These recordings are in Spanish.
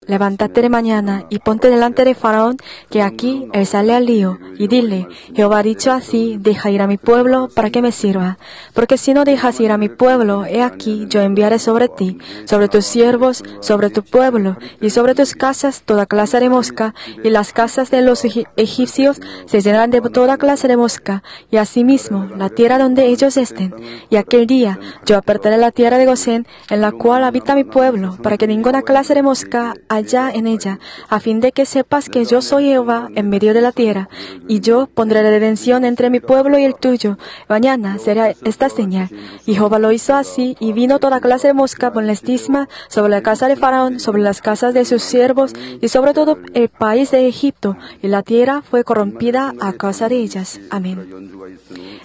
levántate de mañana y ponte delante de Faraón, que aquí él sale al río, y dile, Jehová ha dicho así, deja ir a mi pueblo para que me sirva. Porque si no dejas ir a mi pueblo, he aquí, yo enviaré sobre ti, sobre tus siervos, sobre tu pueblo, y sobre tus casas toda clase de mosca, y las casas de los egipcios se llenarán de toda clase de mosca, y asimismo la tierra donde ellos estén. Y aquel día yo apartaré la tierra de Gosén, en la cual habita mi pueblo, para que ninguna clase de mosca allá en ella, a fin de que sepas que yo soy Jehová en medio de la tierra, y yo pondré la redención entre mi pueblo y el tuyo. Mañana será esta señal. Y Jehová lo hizo así, y vino toda clase de mosca por la estisma sobre la casa de Faraón, sobre las casas de sus siervos, y sobre todo el país de Egipto, y la tierra fue corrompida a causa de ellas. Amén.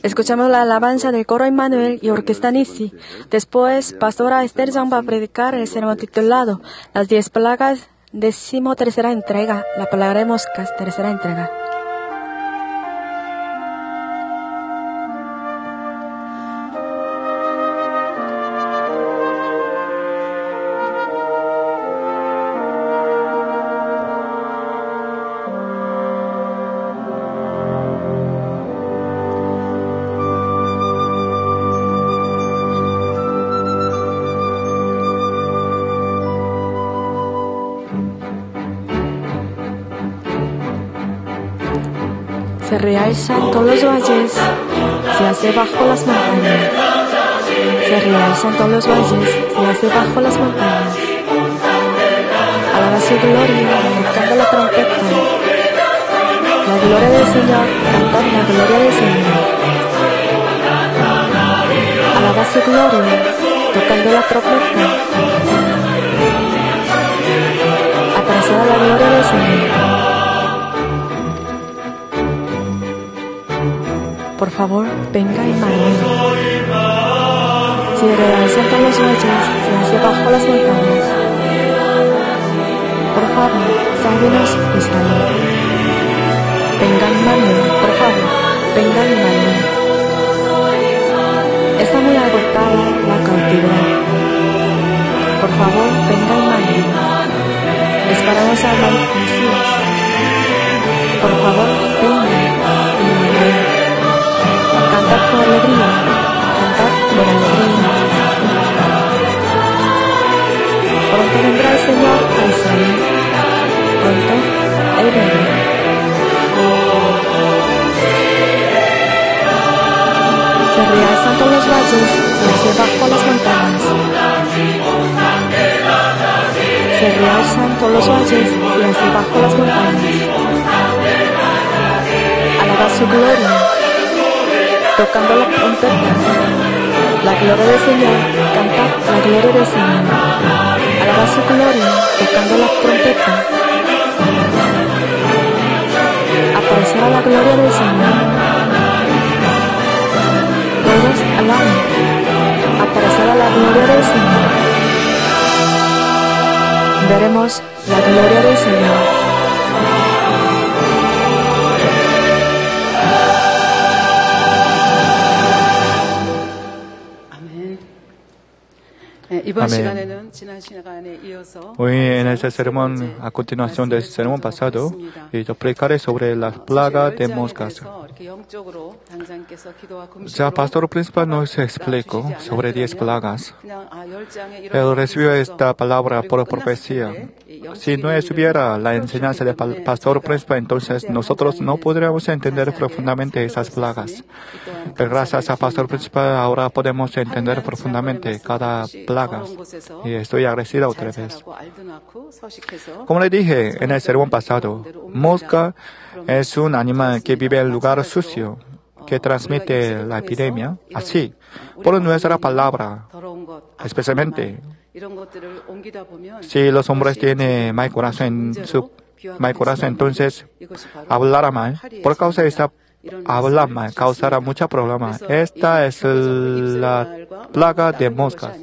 Escuchamos la alabanza del coro Emmanuel y orquesta Nisi. Después, Pastora Esther Young va a predicar el sermón titulado Las 10 plagas, 13ª entrega, la palabra de moscas, 3ª entrega. Se realzan todos los valles, se hace bajo las montañas. Se realzan todos los valles, se hace bajo las montañas. Alaba su gloria, tocando la trompeta. La gloria del Señor, cantad la gloria del Señor. Alaba su gloria, tocando la trompeta. Apreciad la gloria del Señor. Por favor, venga Emmanuel. Se realzan todos los valles, se hace bajo las montañas. Por favor, sálvenos, Israel. Venga Emmanuel, por favor, venga Emmanuel. Está muy agotada la cautividad. Por favor, venga Emmanuel. Esperamos al Mesías. Por favor, venga Emmanuel. Cantad con alegría, cantad con alegría. Pronto vendrá el Señor a Israel. Pronto Él vendrá. Se realzan todos los valles, se hace bajo las montañas. Se realzan todos los valles, se hace bajo las montañas. Alaba su gloria, tocando la trompeta. La gloria del Señor, cantad la gloria del Señor. Alaba su gloria, tocando la trompeta. Aparecerá la gloria del Señor. Todos alaban. Aparecerá la gloria del Señor. Veremos la gloria del Señor. Amén. Hoy en este sermón, a continuación del sermón pasado, yo predicaré sobre las plagas de moscas. Ya pastor principal nos explicó sobre 10 plagas. Él recibió esta palabra por profecía. Si no estuviera la enseñanza del pastor principal, entonces nosotros no podríamos entender profundamente esas plagas. Pero gracias al pastor principal, ahora podemos entender profundamente cada plaga. Y estoy agradecida otra vez. Como le dije en el sermón pasado, mosca es un animal que vive en lugar sucio, que transmite la epidemia. Así, por nuestra palabra, especialmente, si los hombres tienen mal corazón entonces hablará mal. Por causa de esta hablar mal causará mucho problema. Esta es la plaga de moscas.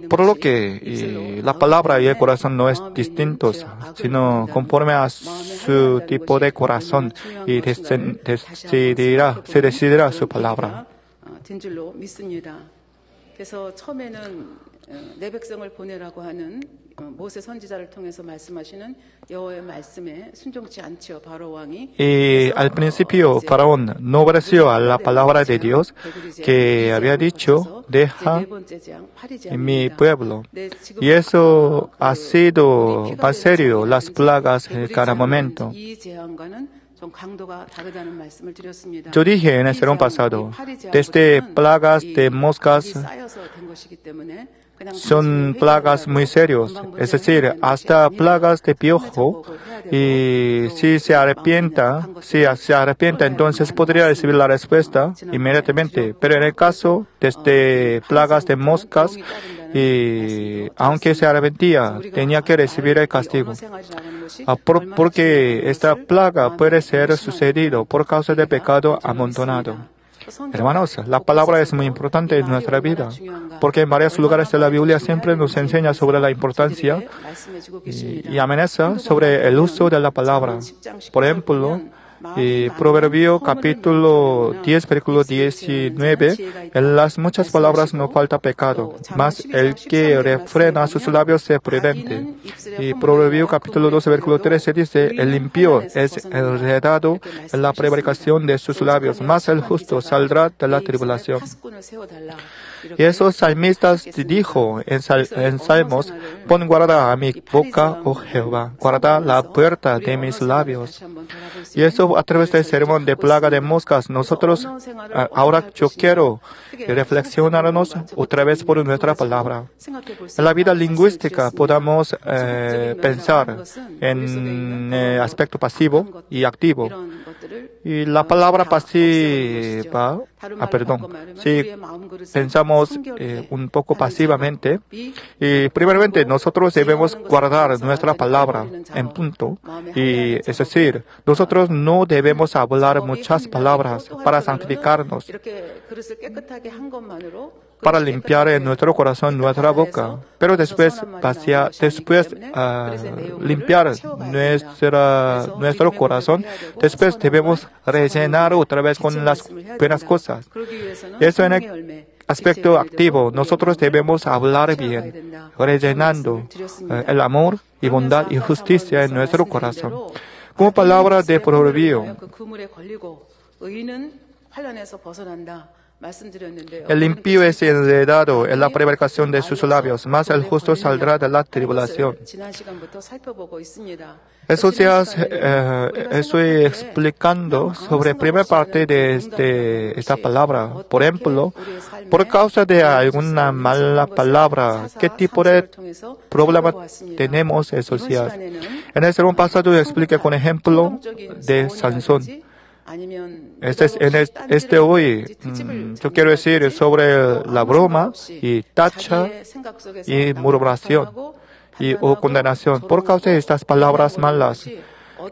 Por lo que la palabra y el corazón no es distintos, sino conforme a su tipo de corazón y se decidirá su palabra. 내 백성을 보내라고 하는 모세 선지자를 통해서 말씀하시는 여호와의 말씀에 순종치 않지요. 바로 왕이. Y al principio Faraón no obedeció a la palabra de Dios que había dicho, deja mi pueblo. Y eso ha sido más serio, las plagas en cada momento. Yo dije en el sermón pasado, desde plagas de moscas son plagas muy serias, es decir, hasta plagas de piojo, y si se arrepienta, entonces podría recibir la respuesta inmediatamente. Pero en el caso de plagas de moscas, y aunque se arrepentía, tenía que recibir el castigo. Porque esta plaga puede ser sucedido por causa del pecado amontonado. Hermanos, la palabra es muy importante en nuestra vida, porque en varios lugares de la Biblia siempre nos enseña sobre la importancia y amenaza sobre el uso de la palabra. Por ejemplo, Proverbio capítulo 10, versículo 19, en las muchas palabras no falta pecado, mas el que refrena sus labios es prudente. Y Proverbio capítulo 12, versículo 13 dice, el impío es enredado en la prevaricación de sus labios, mas el justo saldrá de la tribulación. Y esos salmistas dijo en Salmos, pon guarda a mi boca, oh Jehová, guarda la puerta de mis labios. Y eso a través del sermón de plaga de moscas, nosotros, ahora yo quiero reflexionarnos otra vez por nuestra palabra. En la vida lingüística podamos pensar en aspecto pasivo y activo. Y la palabra pasiva, si pensamos un poco pasivamente, y primeramente nosotros debemos guardar nuestra palabra en punto, y es decir, nosotros no debemos hablar muchas palabras para santificarnos, para limpiar en nuestro corazón nuestra boca, pero después limpiar nuestro corazón, después debemos rellenar otra vez con las buenas cosas. Eso en el aspecto activo, nosotros debemos hablar bien, rellenando el amor y bondad y justicia en nuestro corazón. Como palabra de proverbio, el impío es enredado en la prevaricación de sus labios, mas el justo saldrá de la tribulación. Estoy explicando sobre la primera parte de esta palabra. Por ejemplo, por causa de alguna mala palabra, ¿qué tipo de problema tenemos esos días? En el sermón pasado expliqué con ejemplo de Sansón. Hoy, yo quiero decir sobre la broma y tacha y murmuración o condenación por causa de estas palabras malas.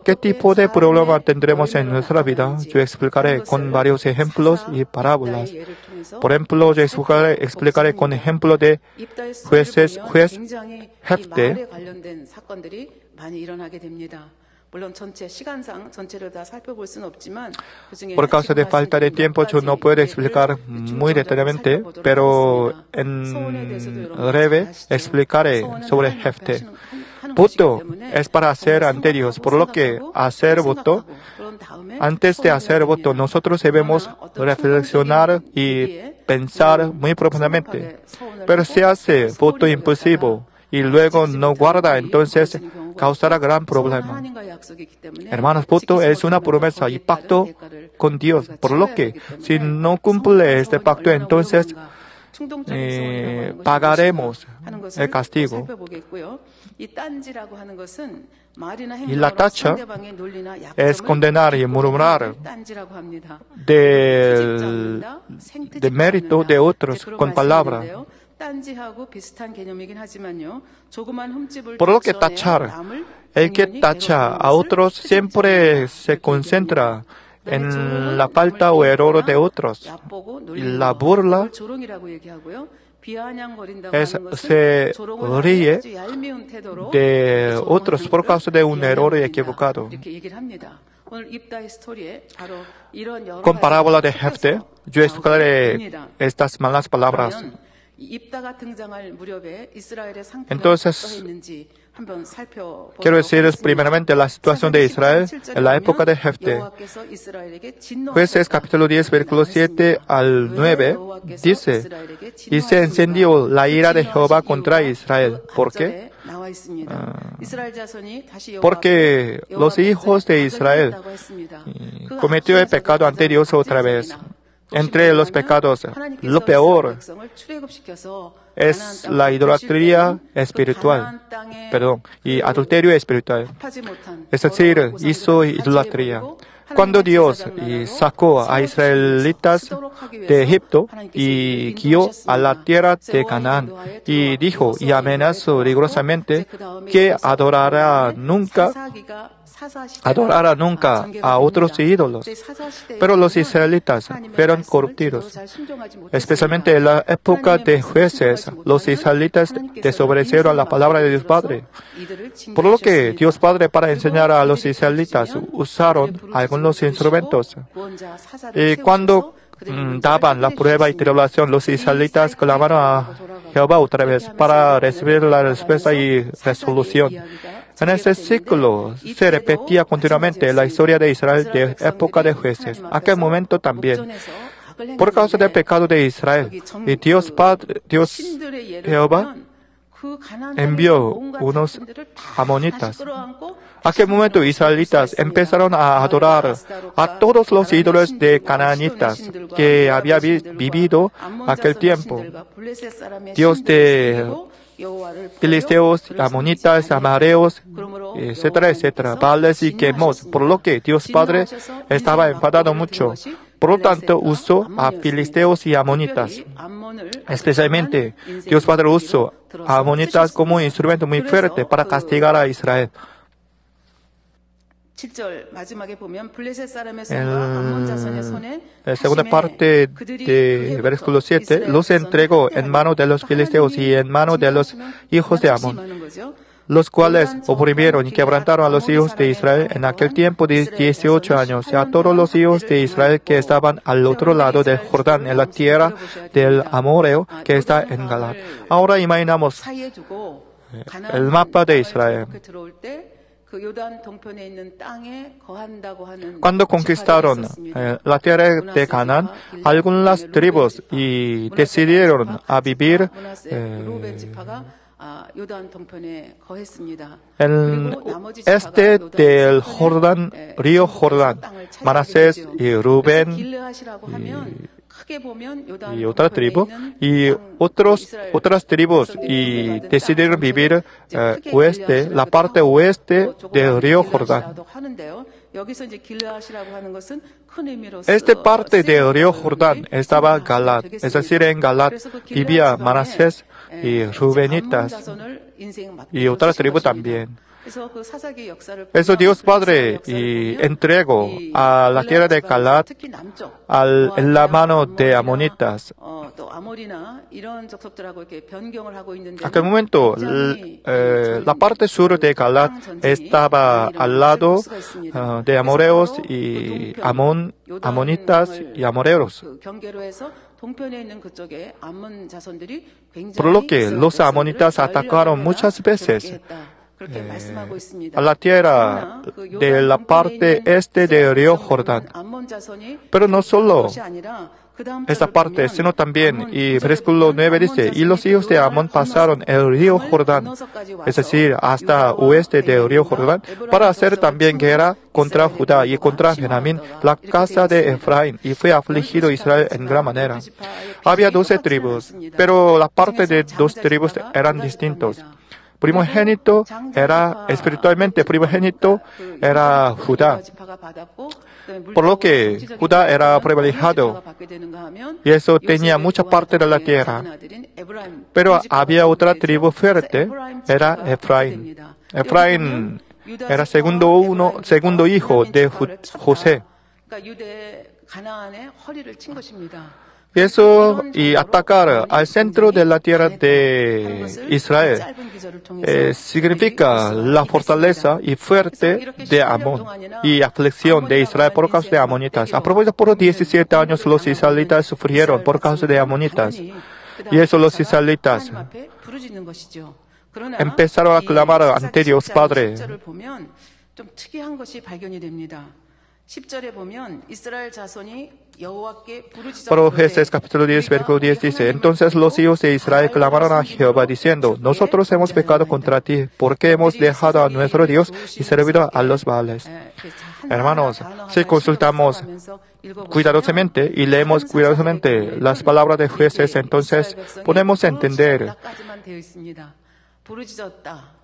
¿Qué tipo de problema tendremos en nuestra vida? Yo explicaré con varios ejemplos y parábolas. Por ejemplo, yo explicaré con ejemplo de juez Jefté. Por causa de falta de tiempo, yo no puedo explicar muy detalladamente, pero en breve explicaré sobre Jefté. Voto es para hacer ante Dios, por lo que antes de hacer voto, nosotros debemos reflexionar y pensar muy profundamente. Pero si hace voto impulsivo y luego no guarda, entonces causará gran problema. Hermanos, voto es una promesa y pacto con Dios, por lo que si no cumple este pacto, entonces pagaremos el castigo. Y la tacha es condenar y murmurar del mérito de otros con palabra. Por lo que tachar, el que tacha a otros siempre se concentra en la falta o error de otros. Y la burla se ríe de otros por causa de un error equivocado. Con parábola de Jefté, yo explicaré estas malas palabras. Entonces, quiero decirles primeramente la situación de Israel en la época de Jefté. Jueces capítulo 10, versículo 7 al 9, dice, y se encendió la ira de Jehová contra Israel. ¿Por qué? Porque los hijos de Israel cometió el pecado ante Dios otra vez. Entre los pecados, lo peor es la idolatría espiritual, y adulterio espiritual. Es decir, hizo idolatría. Cuando Dios sacó a israelitas de Egipto y guió a la tierra de Canaán y dijo y amenazó rigurosamente que adorará nunca a otros ídolos. Pero los israelitas fueron corruptidos. Especialmente en la época de Jueces, los israelitas desobedecieron a la palabra de Dios Padre. Por lo que Dios Padre, para enseñar a los israelitas, usaron algunos instrumentos. Y cuando daban la prueba y tribulación, los israelitas clamaron a Jehová otra vez para recibir la respuesta y resolución. En ese ciclo se repetía continuamente la historia de Israel de época de Jueces. Aquel momento también, por causa del pecado de Israel, y Dios Jehová envió unos amonitas. Aquel momento israelitas empezaron a adorar a todos los ídolos de canaanitas que había vivido aquel tiempo. Dios de filisteos, amonitas, amareos, etcétera, etcétera, Baales y Quemos, por lo que Dios Padre estaba enfadado mucho. Por lo tanto, usó a filisteos y amonitas. Especialmente, Dios Padre usó a amonitas como un instrumento muy fuerte para castigar a Israel. En la segunda parte del versículo 7, los entregó en mano de los filisteos y en mano de los hijos de Amón, los cuales oprimieron y quebrantaron a los hijos de Israel en aquel tiempo de 18 años, y a todos los hijos de Israel que estaban al otro lado del Jordán, en la tierra del Amoreo, que está en Galaad. Ahora imaginamos el mapa de Israel. Cuando conquistaron la tierra de Canaán, algunas tribus decidieron a vivir en este del Jordán, río Jordán. Manasés y Rubén y otra tribu y otras tribus decidieron vivir la parte oeste del río Jordán. Esta parte del río Jordán estaba Galaad, es decir, en Galaad vivía Manasés y Rubenitas y otra tribu también. Eso Dios Padre entregó a la tierra de Galaad en la mano de amonitas. Aquel momento, la parte sur de Galaad estaba al lado de amoreos y amonitas y amoreos. Por lo que los amonitas atacaron muchas veces a la tierra de la parte este del río Jordán. Pero no solo esta parte, sino también, y versículo 9 dice, y los hijos de Amón pasaron el río Jordán, es decir, hasta oeste del río Jordán, para hacer también guerra contra Judá y contra Benjamín, la casa de Efraín, y fue afligido Israel en gran manera. Había 12 tribus, pero la parte de 2 tribus eran distintos. Espiritualmente primogénito era Judá. Por lo que Judá era privilegiado y eso tenía mucha parte de la tierra. Pero había otra tribu fuerte, era Efraín. Efraín era segundo hijo de José. Y atacar al centro de la tierra de Israel significa la fortaleza y fuerte de Amón y aflicción de Israel por causa de amonitas. A propósito, por 17 años los israelitas sufrieron por causa de amonitas. Y eso los israelitas empezaron a clamar ante Dios Padre. 좀 특이한 것이 발견이 됩니다. 10절에 보면 이스라엘 자손이 여호와께 Pero 부르짖었는데 Jueces capítulo 10, versículo 10 dice, entonces los hijos de Israel clamaron a Jehová diciendo, nosotros hemos pecado contra ti, porque hemos dejado a nuestro Dios y servido a los Baales. Hermanos, si consultamos cuidadosamente y leemos cuidadosamente las palabras de Jueces, entonces podemos entender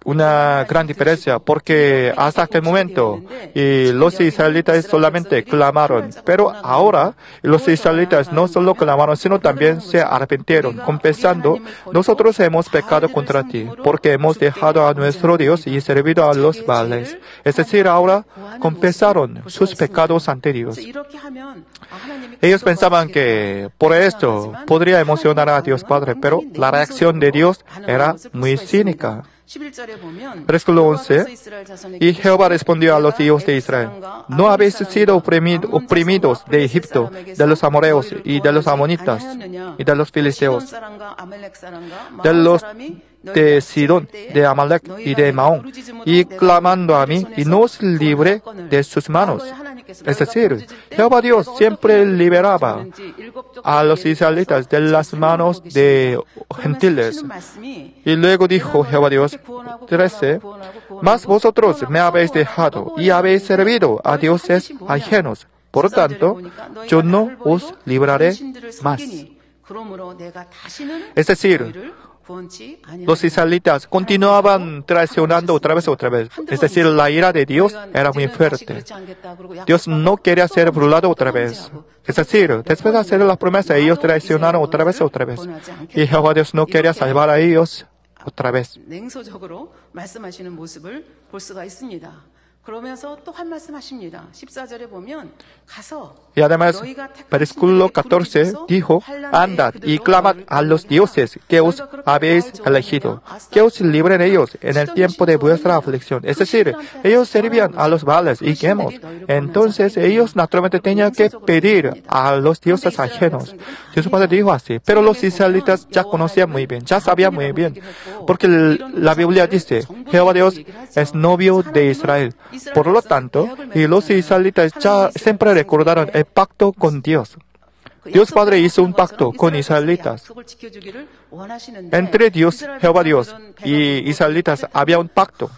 una gran diferencia, porque hasta aquel momento los israelitas solamente clamaron, pero ahora los israelitas no solo clamaron, sino también se arrepintieron, confesando, nosotros hemos pecado contra ti, porque hemos dejado a nuestro Dios y servido a los Baales. Es decir, ahora confesaron sus pecados ante Dios. Ellos pensaban que por esto podría emocionar a Dios Padre, pero la reacción de Dios era muy cínica. Versículo 11. Y Jehová respondió a los hijos de Israel, ¿no habéis sido oprimidos de Egipto, de los amorreos y de los amonitas y de los filisteos, de los de Sidón, de Amalek y de Maón, y clamando a mí, y no os libré de sus manos? Es decir, Jehová Dios siempre liberaba a los israelitas de las manos de gentiles. Y luego dijo Jehová Dios, 13, mas vosotros me habéis dejado y habéis servido a dioses ajenos. Por lo tanto, yo no os libraré más. Es decir, los israelitas continuaban traicionando otra vez. Es decir, la ira de Dios era muy fuerte. Dios no quería ser burlado otra vez. Es decir, después de hacer la promesa, ellos traicionaron otra vez. Y Jehová Dios no quería salvar a ellos otra vez. 냉소적으로 말씀하시는 모습을 볼 수가 있습니다. 그러면서 또 한 말씀하십니다. 14절에 보면 가서 Y además, versículo 14 dijo, andad y clamad a los dioses que os habéis elegido, que os libren ellos en el tiempo de vuestra aflicción. Es decir, ellos servían a los Baales y Quemos. Entonces ellos naturalmente tenían que pedir a los dioses ajenos. Dios Padre dijo así, pero los israelitas ya conocían muy bien, ya sabían muy bien, porque la Biblia dice, Jehová Dios es novio de Israel. Por lo tanto, y los israelitas ya siempre recordaron el pacto con Dios. Dios Padre hizo un pacto con israelitas. Entre Dios, Jehová Dios y israelitas había un pacto.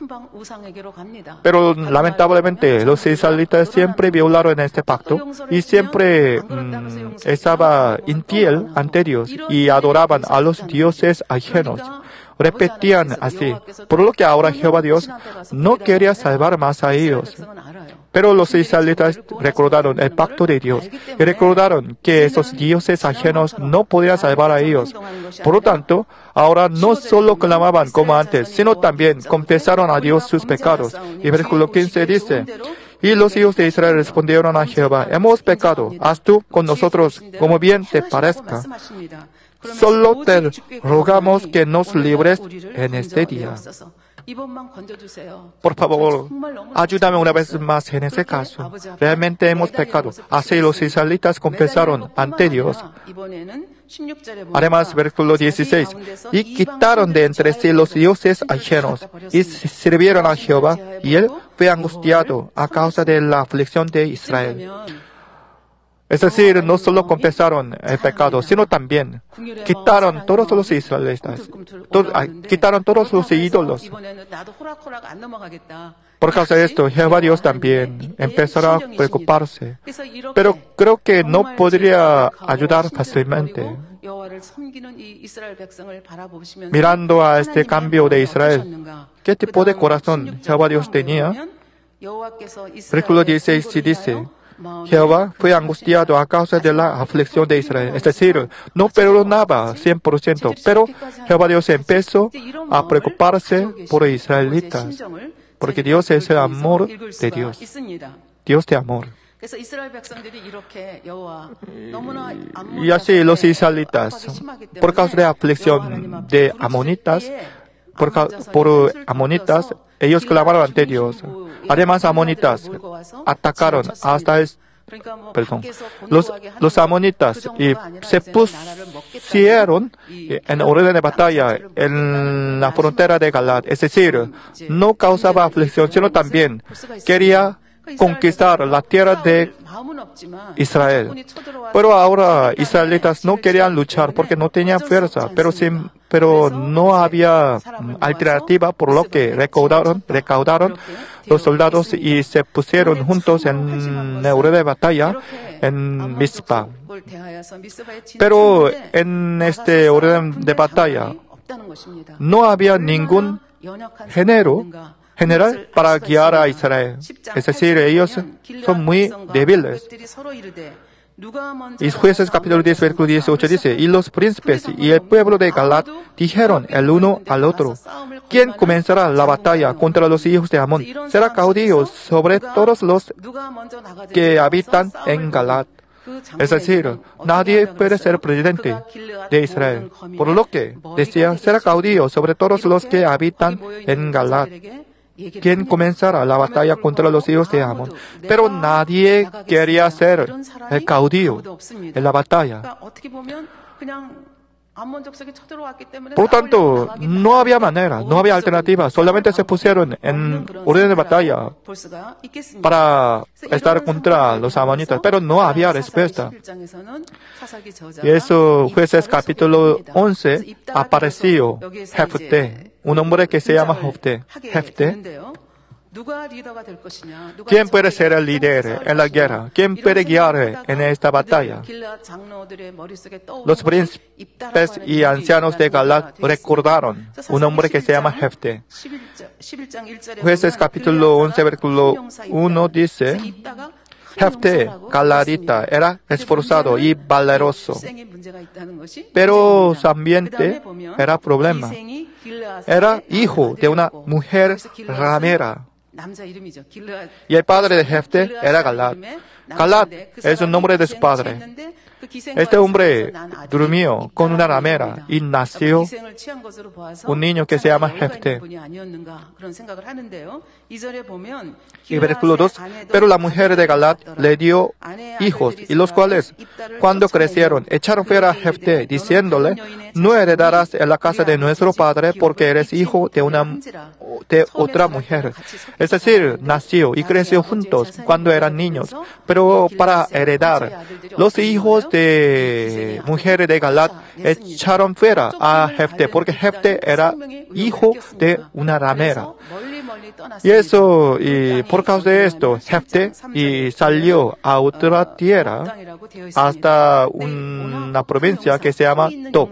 Pero lamentablemente los israelitas siempre violaron este pacto y siempre estaba infiel ante Dios y adoraban a los dioses ajenos. Repetían así, por lo que ahora Jehová Dios no quería salvar más a ellos. Pero los israelitas recordaron el pacto de Dios y recordaron que esos dioses ajenos no podían salvar a ellos. Por lo tanto, ahora no solo clamaban como antes, sino también confesaron a Dios sus pecados. Y versículo 15 dice, y los hijos de Israel respondieron a Jehová, hemos pecado, haz tú con nosotros como bien te parezca. Solo te rogamos que nos libres en este día. Por favor, ayúdame una vez más en ese caso. Realmente hemos pecado. Así los israelitas confesaron ante Dios. Además, versículo 16, y quitaron de entre sí los dioses ajenos y sirvieron a Jehová, y él fue angustiado a causa de la aflicción de Israel. Es decir, no solo confesaron el pecado, sino también quitaron todos los israelitas, quitaron todos los ídolos. Por causa de esto, Jehová Dios también empezará a preocuparse. Pero creo que no podría ayudar fácilmente. Mirando a este cambio de Israel, ¿qué tipo de corazón Jehová Dios tenía? Versículo 16 dice, Jehová fue angustiado a causa de la aflicción de Israel. Es decir, no perdonaba 100%, pero Jehová Dios empezó a preocuparse por los israelitas, porque Dios es el amor de Dios, Dios de amor. Y así los israelitas, por causa de la aflicción de amonitas, por amonitas, ellos clamaron ante Dios. Además, amonitas atacaron hasta perdón, los amonitas y se pusieron en orden de batalla en la frontera de Galaad. Es decir, no causaba aflicción, sino también quería conquistar la tierra de Israel. Pero ahora israelitas no querían luchar porque no tenían fuerza, pero no había alternativa, por lo que recaudaron los soldados y se pusieron juntos en el orden de batalla en Mizpa. Pero en este orden de batalla no había ningún general para guiar a Israel. Es decir, ellos son muy débiles. Y Jueces capítulo 10, versículo 18 dice, y los príncipes y el pueblo de Galaad dijeron el uno al otro, ¿quién comenzará la batalla contra los hijos de Amón? Será caudillo sobre todos los que habitan en Galaad. Es decir, nadie puede ser presidente de Israel. Por lo que decía, será caudillo sobre todos los que habitan en Galaad. ¿Quién comenzará la batalla contra los hijos de Amón? Pero nadie quería ser el caudillo en la batalla. Por lo tanto, no había manera, no había alternativa. Solamente se pusieron en orden de batalla para estar contra los amonitas, pero no había respuesta. Y eso, Jueces capítulo 11, apareció Jefté, un hombre que se llama Jefté. ¿Quién puede ser el líder en la guerra? ¿Quién puede guiar en esta batalla? Los príncipes y ancianos de Galaad recordaron un hombre que se llama Jefté. Jueces capítulo 11, versículo 1 dice, Jefté, galaadita, era esforzado y valeroso, pero su ambiente era problema. Era hijo de una mujer ramera. Y el padre de Jefté era Galaad. Galaad es el nombre de su padre. Este hombre durmió con una ramera y nació un niño que se llama Jefté. Y versículo 2, pero la mujer de Galaad le dio hijos, y los cuales, cuando crecieron, echaron fuera a Jefté, diciéndole, no heredarás en la casa de nuestro padre porque eres hijo de otra mujer. Es decir, nació y creció juntos cuando eran niños, pero para heredar, los hijos de mujeres de Galaad echaron fuera a Jefté porque Jefté era hijo de una ramera. Y eso, y por causa de esto, Jefté salió a otra tierra hasta una provincia que se llama Tob,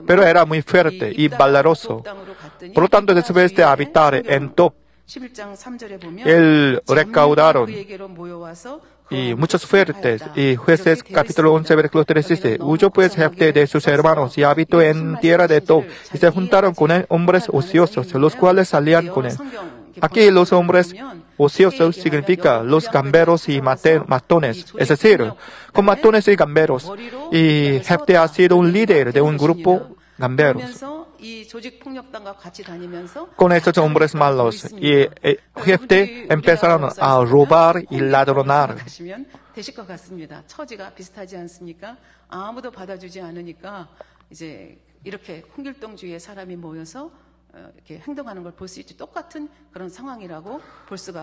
pero era muy fuerte y valeroso. Por lo tanto, después de habitar en Tob, él recaudaron y muchos fuertes. Y Jueces capítulo 11, versículo 3 dice, huyó pues Jefté de sus hermanos y habitó en tierra de Tob, y se juntaron con él hombres ociosos, los cuales salían con él. Aquí los hombres ociosos significa los gamberos y matones, es decir, con matones y gamberos. Y Jefté ha sido un líder de un grupo gamberos. Con estos hombres malos, y Jefté empezaron a robar y ladronar.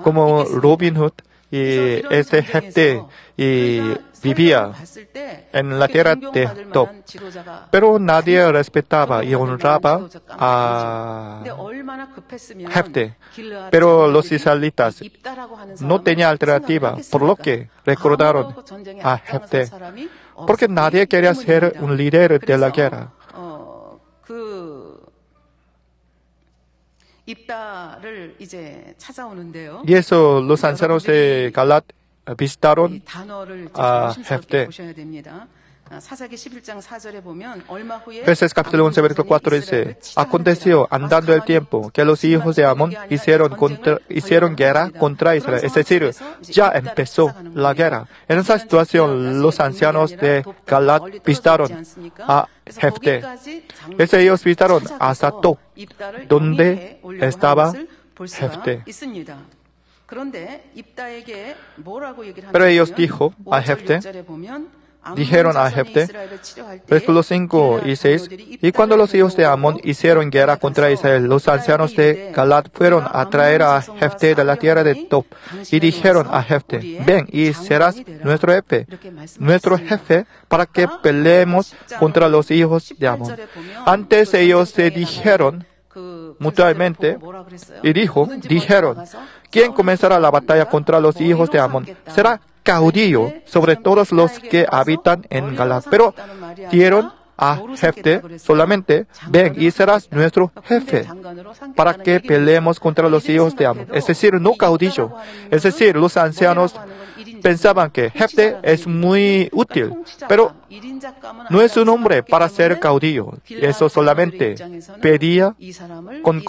Como Robin Hood, y este Jefté vivía en la tierra de Tob, pero nadie respetaba y honraba a Jefté. Pero los israelitas no tenían alternativa, por lo que recordaron a Jefté, porque nadie quería ser un líder de la guerra. Y eso, los ancianos de Galaad visitaron a Jefté. Jueces capítulo 11, versículo 4 dice, aconteció andando el tiempo que los hijos de Amón hicieron guerra contra Israel. Es decir, ya empezó la guerra. En esa situación, los ancianos de Galaad visitaron a Jefté. Ellos visitaron hasta Tob, donde estaba Jefté. Pero ellos dijeron a Jefté, versículos 5 y 6, y cuando los hijos de Amón hicieron guerra contra Israel, los ancianos de Galaad fueron a traer a Jefté de la tierra de Tob, y dijeron a Jefté, ven y serás nuestro jefe, para que peleemos contra los hijos de Amón. Antes ellos se dijeron mutuamente y dijeron, ¿quién comenzará la batalla contra los hijos de Amón? Será caudillo sobre todos los que habitan en Galaad. Pero dieron a Jefté solamente, ven y serás nuestro jefe, para que peleemos contra los hijos de Amón. Es decir, no caudillo. Es decir, los ancianos pensaban que Jefté es muy útil, pero no es un hombre para ser caudillo. Eso solamente pedía con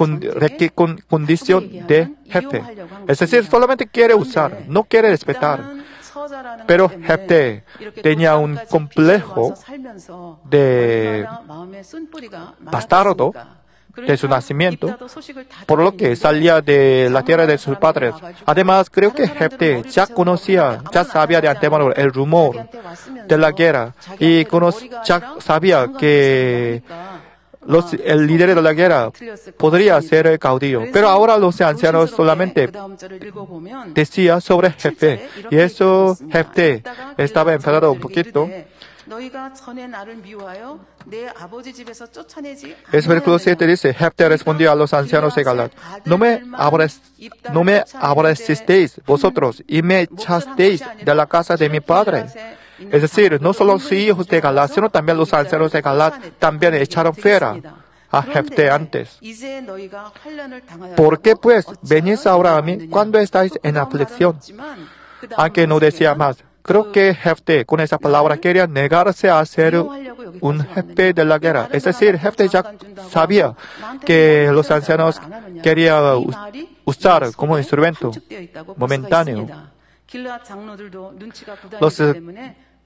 condición de jefe. Es decir, solamente quiere usar, no quiere respetar. Pero Jefté tenía un complejo de bastardo de su nacimiento, por lo que salía de la tierra de sus padres. Además, creo que Jefté ya sabía de antemano el rumor de la guerra y ya sabía que el líder de la guerra podría ser el caudillo. Pero ahora los ancianos solamente decían sobre Jefté. Y eso Jefté estaba enfadado un poquito. El versículo 7 dice, Jefté respondió a los ancianos de Galaad, no me aborrecisteis vosotros y me echasteis de la casa de mi padre. Es decir, no solo los hijos de Galaad, sino también los ancianos de Galaad también echaron fuera a Jefté antes. ¿Por qué pues venís ahora a mí cuando estáis en aflicción? Aunque no decía más. Creo que Jefté con esa palabra quería negarse a ser un jefe de la guerra. Es decir, Jefté ya sabía que los ancianos querían usar como instrumento momentáneo. Los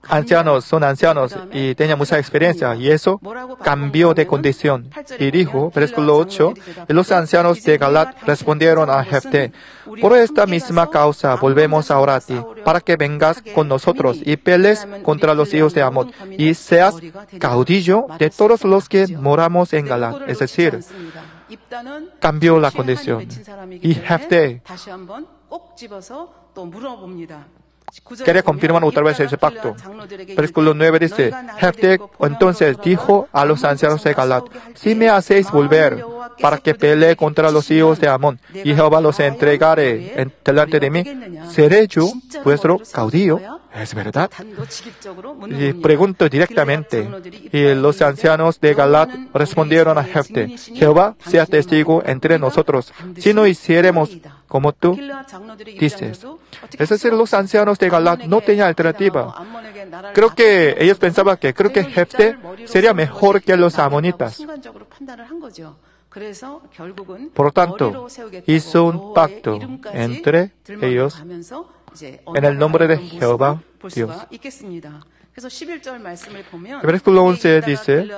ancianos son ancianos y tenían mucha experiencia, y eso cambió de condición. Y dijo, versículo 8, y los ancianos de Galaad respondieron a Jefté, por esta misma causa volvemos ahora a ti, para que vengas con nosotros y pelees contra los hijos de Amón, y seas caudillo de todos los que moramos en Galaad. Es decir, cambió la condición. Y Jefté quería confirmar otra vez ese pacto. Versículo 9 dice, Jefté entonces dijo a los ancianos de Galaad, si me hacéis volver para que pelee contra los hijos de Amón, y Jehová los entregare delante de mí, ¿seré yo vuestro caudillo? ¿Es verdad? Y pregunto directamente. Y los ancianos de Galaad respondieron a Jefté, Jehová sea testigo entre nosotros, si no hiciéremos como tú dices. Es decir, los ancianos de Galaad no tenían alternativa. Creo que ellos pensaban que Jefté sería mejor que los amonitas. Por lo tanto, hizo un pacto entre ellos en el nombre de Jehová Dios. El versículo 11 dice,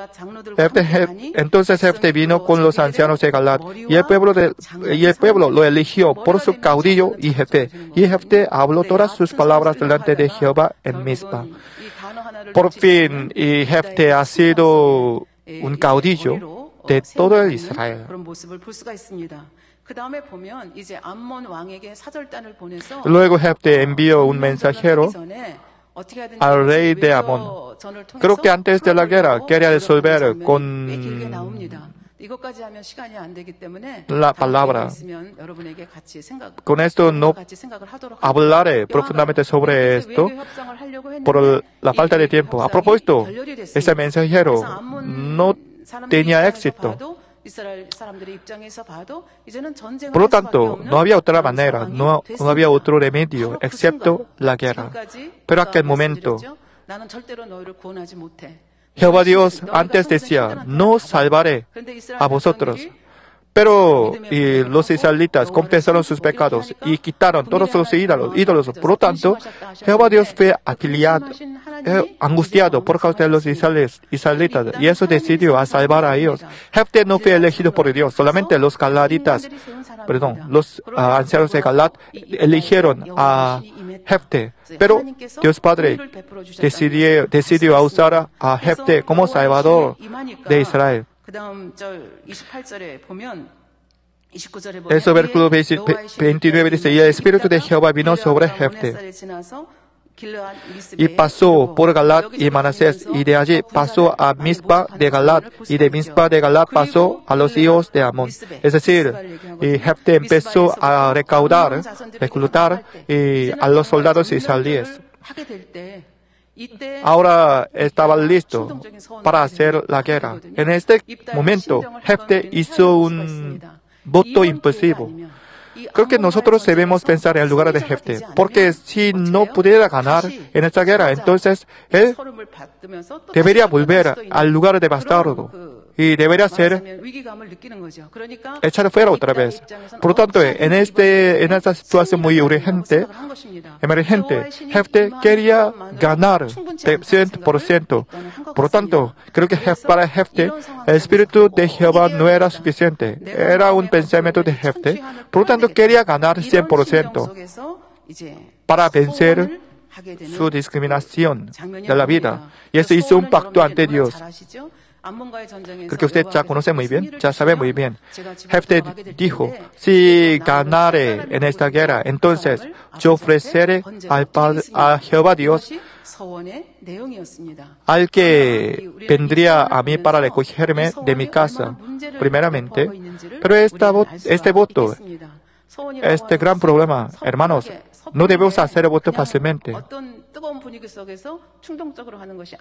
entonces Jefté vino con los ancianos de Galaad, y el pueblo lo eligió por su caudillo y jefe. Y Jefté habló todas sus palabras delante de Jehová en Mizpa. Por fin, y Jefté ha sido un caudillo de todo Israel. Luego Jefté envió un mensajero al rey de Amón. Creo que antes de la guerra quería resolver con la palabra. Con esto no hablaré profundamente sobre esto por la falta de tiempo. A propósito, ese mensajero no tenía éxito. Por lo tanto, no había otra manera, no había otro remedio excepto la guerra. Pero aquel momento, Jehová Dios antes decía, no salvaré a vosotros. Pero los israelitas confesaron sus pecados y quitaron todos los ídolos. Por lo tanto, Jehová Dios fue angustiado por causa de los israelitas y eso decidió a salvar a ellos. Jefté no fue elegido por Dios, solamente los ancianos de Galat eligieron a Jefté. Pero Dios Padre decidió usar a Jefté como salvador de Israel. Eso versículo 29 dice, y el Espíritu de Jehová vino sobre Jefté. Y pasó por Galat y Manasés, y de allí pasó a Mizpa de Galat, y de Mizpa de Galat pasó a los hijos de Amón. Es decir, Jefté empezó a reclutar a los soldados israelíes. Ahora estaba listo para hacer la guerra. En este momento, Jefté hizo un voto impulsivo. Creo que nosotros debemos pensar en el lugar de Jefté, porque si no pudiera ganar en esta guerra, entonces él debería volver al lugar devastado y debería ser echado fuera otra vez. Por lo tanto, en esta situación muy emergente, Jefté quería ganar de 100%. Por lo tanto, creo que para Jefté, el Espíritu de Jehová no era suficiente. Era un pensamiento de Jefté. Por lo tanto, quería ganar 100% para vencer su discriminación de la vida. Y eso hizo un pacto ante Dios. Creo que usted ya conoce muy bien, ya sabe muy bien. Jefté dijo, si ganaré en esta guerra, entonces yo ofreceré a Jehová Dios al que vendría a mí para recogerme de mi casa, primeramente. Pero este voto, este gran problema, hermanos, no debemos hacer el voto fácilmente.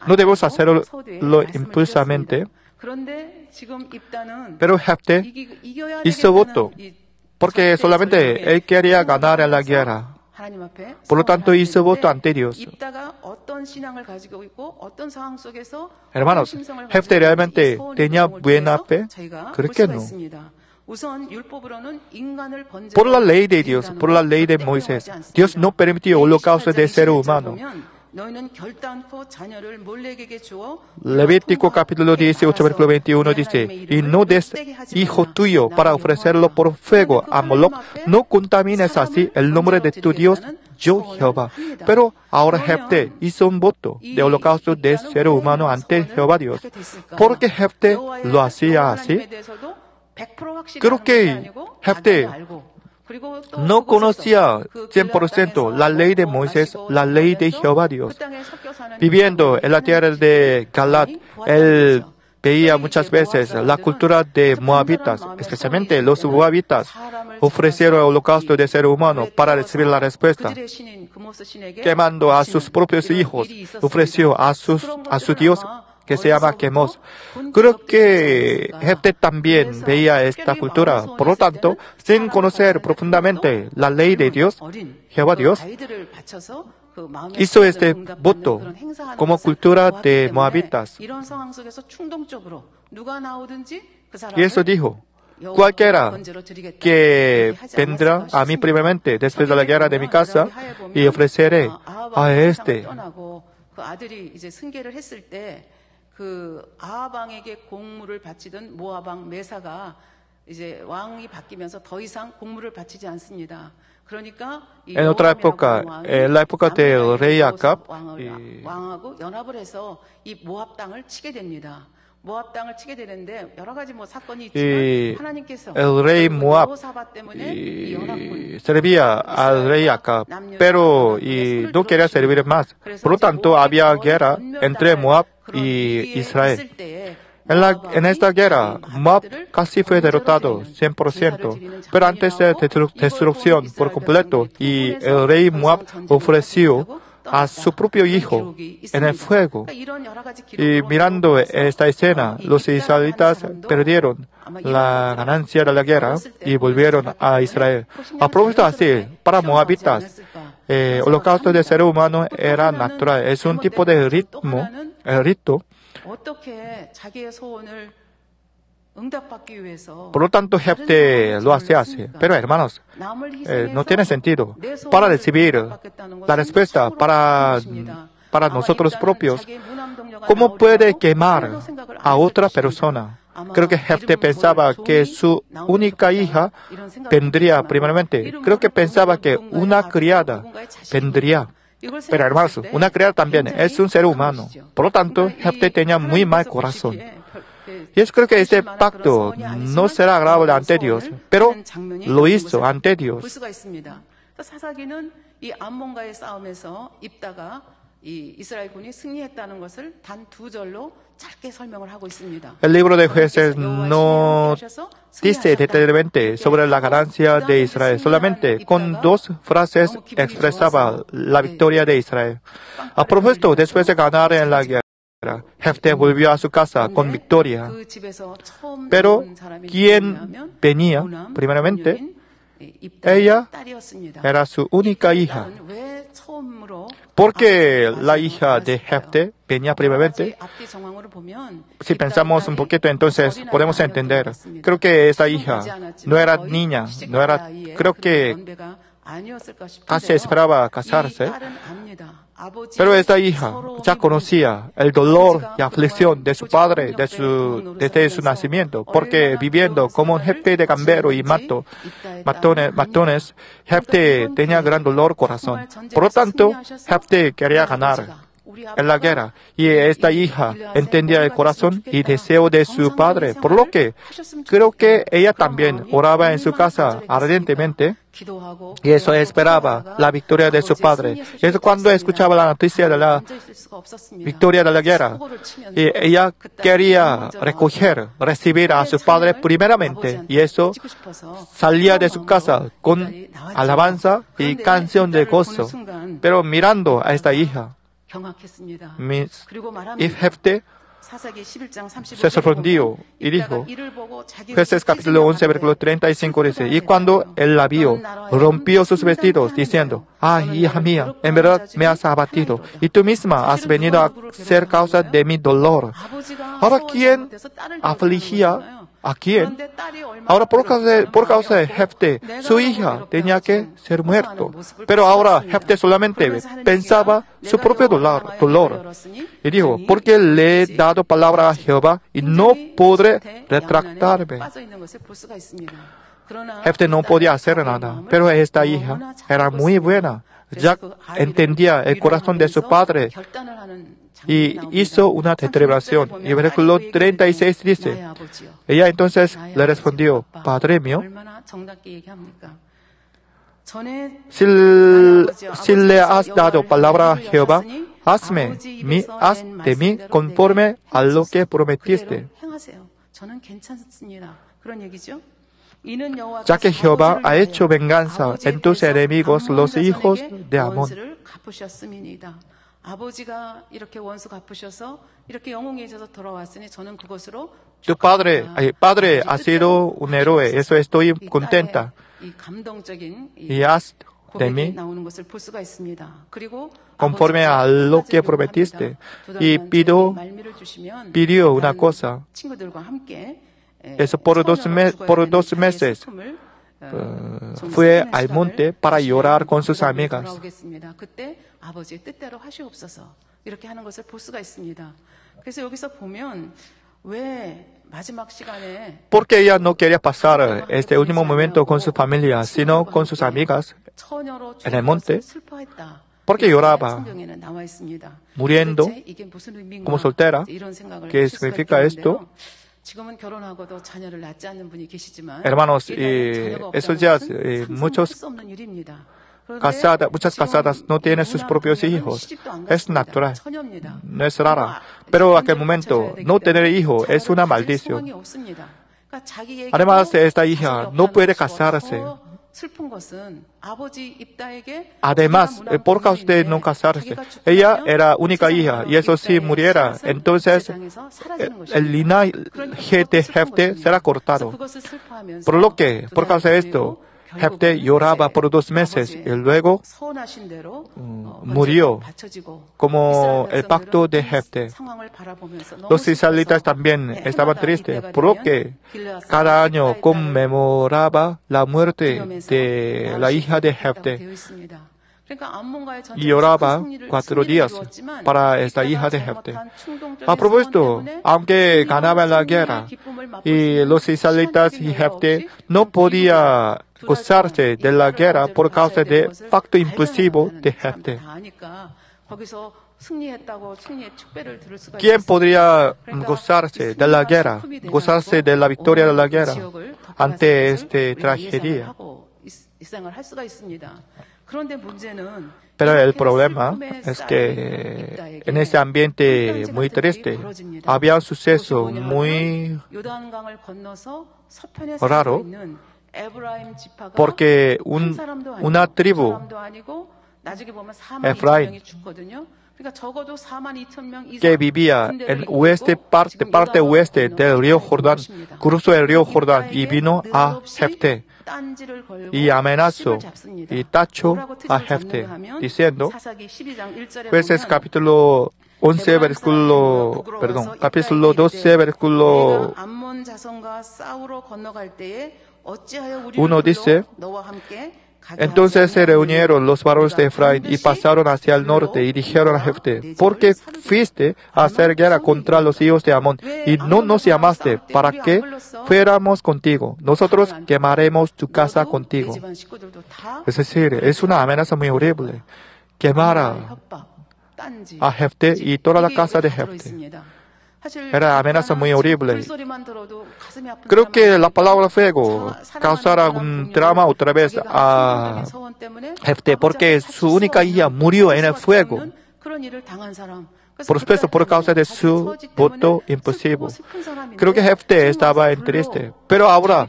No debemos hacerlo impulsivamente. Pero Jefté hizo voto porque solamente él quería ganar en la guerra. Por lo tanto, hizo voto ante Dios. Hermanos, Jefté realmente tenía buena fe. Creo que no. Por la ley de Dios, por la ley de Moisés, Dios no permitió holocausto de ser humano. Levítico capítulo 18, versículo 21 dice, y no des hijo tuyo para ofrecerlo por fuego a Moloch, no contamines así el nombre de tu Dios, yo Jehová. Pero ahora Jefté hizo un voto de holocausto de ser humano ante Jehová Dios. ¿Por qué Jefté lo hacía así? Creo que Jefté no conocía 100% la ley de Moisés, la ley de Jehová Dios. Viviendo en la tierra de Galat, él veía muchas veces la cultura de moabitas, especialmente los moabitas ofrecieron el holocausto de ser humano para recibir la respuesta. Quemando a sus propios hijos, ofreció a su Dios que se llama Quemos. Creo que Jefté también veía esta cultura. Por lo tanto, sin conocer profundamente la ley de Dios, Jehová Dios hizo este voto como cultura de moabitas. Y eso dijo, cualquiera que vendrá a mí primeramente después de la guerra de mi casa y ofreceré a este. 아합왕에게 공물을 바치던 모압 왕 메사가 이제 왕이 바뀌면서 더 이상 공물을 바치지 않습니다. 그러니까 En otra época, en la época del rey Acab, 왕하고 연합을 해서 이 모압 땅을 치게 됩니다. 모압 땅을 치게 되는데 여러 가지 사건이 있지만 하나님께서 el rey Moab servía al rey Acab, pero no quería servir más. Por lo tanto, había guerra entre Moab y Israel. En esta guerra, Moab casi fue derrotado 100%, pero antes de destrucción por completo, y el rey Moab ofreció a su propio hijo en el fuego. Y mirando esta escena, los israelitas perdieron la ganancia de la guerra y volvieron a Israel. A propósito así, para moabitas, el holocausto de ser humano era natural. Es un tipo de rito Por lo tanto, Jefté lo hacía así. Pero hermanos, no tiene sentido. Para recibir la respuesta para nosotros propios, ¿cómo puede quemar a otra persona? Creo que Jefté pensaba que su única hija vendría primeramente. Creo que pensaba que una criada vendría. Pero hermanos, una criada también es un ser humano. Por lo tanto, Jefté tenía muy mal corazón. Y yo creo que este pacto no será agradable ante Dios, pero lo hizo ante Dios. 사사기는 이 암몬과의 싸움에서 입다가 이 이스라엘 군이 승리했다는 것을 단 2절로 짧게 설명을 하고 있습니다. El libro de Jueces no dice detalladamente sobre la ganancia de Israel, solamente con 2 frases expresaba la victoria de Israel. A propósito, después de ganar en la guerra, Jefté volvió a su casa con victoria. Pero, ¿quién venía primeramente? Ella era su única hija. ¿Por qué la hija de Jefté venía primeramente? Si pensamos un poquito, entonces podemos entender. Creo que esa hija no era niña, creo que casi esperaba casarse. Pero esta hija ya conocía el dolor y aflicción de su padre desde su nacimiento, porque viviendo como un jefe de gambero y matones, Jefté tenía gran dolor corazón. Por lo tanto, Jefté quería ganar en la guerra, y esta hija entendía el corazón y deseo de su padre, por lo que creo que ella también oraba en su casa ardientemente, y eso esperaba la victoria de su padre. Y eso cuando escuchaba la noticia de la victoria de la guerra, y ella quería recibir a su padre primeramente, y eso salía de su casa con alabanza y canción de gozo. Pero mirando a esta hija, y Jefté se sorprendió y dijo, Jueces capítulo 11, versículo 35 dice, y cuando él la vio, rompió sus vestidos, diciendo, ¡ay, hija mía, en verdad me has abatido, y tú misma has venido a ser causa de mi dolor! Ahora, ¿quién afligía a quién? Ahora, por causa de Jefté, su hija tenía que ser muerto. Pero ahora Jefté solamente pensaba su propio dolor. Y dijo, porque le he dado palabra a Jehová y no podré retractarme. Jefté no podía hacer nada, pero esta hija era muy buena. Ya entendía el corazón de su padre y hizo una determinación. Y el versículo 36 dice, ella entonces le respondió, Padre mío, si le has dado palabra a Jehová, haz de mí conforme a lo que prometiste. Ya que Jehová ha hecho venganza en tus enemigos, los hijos de Amón. Tu padre ha sido un héroe, eso estoy contenta. Y haz de mí conforme a lo que prometiste. Y pidió una cosa. Eso por 2 meses fue al monte para llorar con sus amigas. Porque ella no quería pasar este último momento con su familia, sino con sus amigas en el monte. Porque lloraba, muriendo como soltera. ¿Qué significa esto? Hermanos, esos días muchas casadas no tienen sus propios hijos. Es natural, no es rara. Pero en aquel momento, no tener hijos es una maldición. Además, esta hija no puede casarse. Además, por causa de no casarse, ella era única hija, y eso si muriera, entonces el linaje de Jefté será cortado. Por causa de esto, Jefté lloraba por 2 meses y luego murió como el pacto de Jefté. Los israelitas también estaban tristes, por lo que cada año conmemoraba la muerte de la hija de Jefté. Y lloraba 4 días para esta hija de Jefté. A propósito, aunque ganaba la guerra, y los israelitas y Jefté no podía gozarse de la guerra por causa del pacto impulsivo de Jefté. ¿Quién podría gozarse de la guerra, gozarse de la victoria de la guerra ante esta tragedia? Pero el problema es que en este ambiente muy triste había un suceso muy raro, porque una tribu, Efraín, que vivía en parte oeste del río Jordán, cruzó el río Jordán y vino a Jefté y amenazó y tachó a Jefté, diciendo, Jueces capítulo 12, versículo 1 dice, entonces se reunieron los varones de Efraín y pasaron hacia el norte y dijeron a Jefté, ¿por qué fuiste a hacer guerra contra los hijos de Amón y no nos llamaste para que fuéramos contigo? Nosotros quemaremos tu casa contigo. Es decir, es una amenaza muy horrible. Quemar a Jefté y toda la casa de Jefté. Era amenaza muy horrible. Creo que la palabra fuego causará un drama otra vez a Jefté, porque su única hija murió en el fuego. Por supuesto, por causa de su voto impulsivo. Creo que Jefté estaba triste. Pero ahora,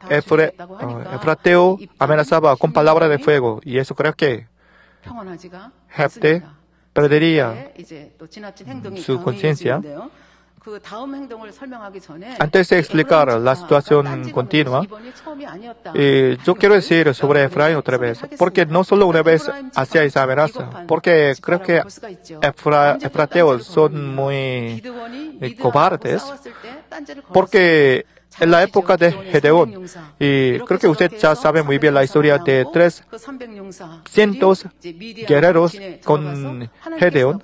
Efrateo amenazaba con palabra de fuego. Y eso creo que Jefté perdería su conciencia. Antes de explicar la situación continua, yo quiero decir sobre Efraín otra vez, porque no solo una vez hacía esa amenaza, porque creo que efrateos son muy cobardes, porque en la época de Gedeón, y creo que usted ya sabe muy bien la historia de 300 guerreros con Gedeón,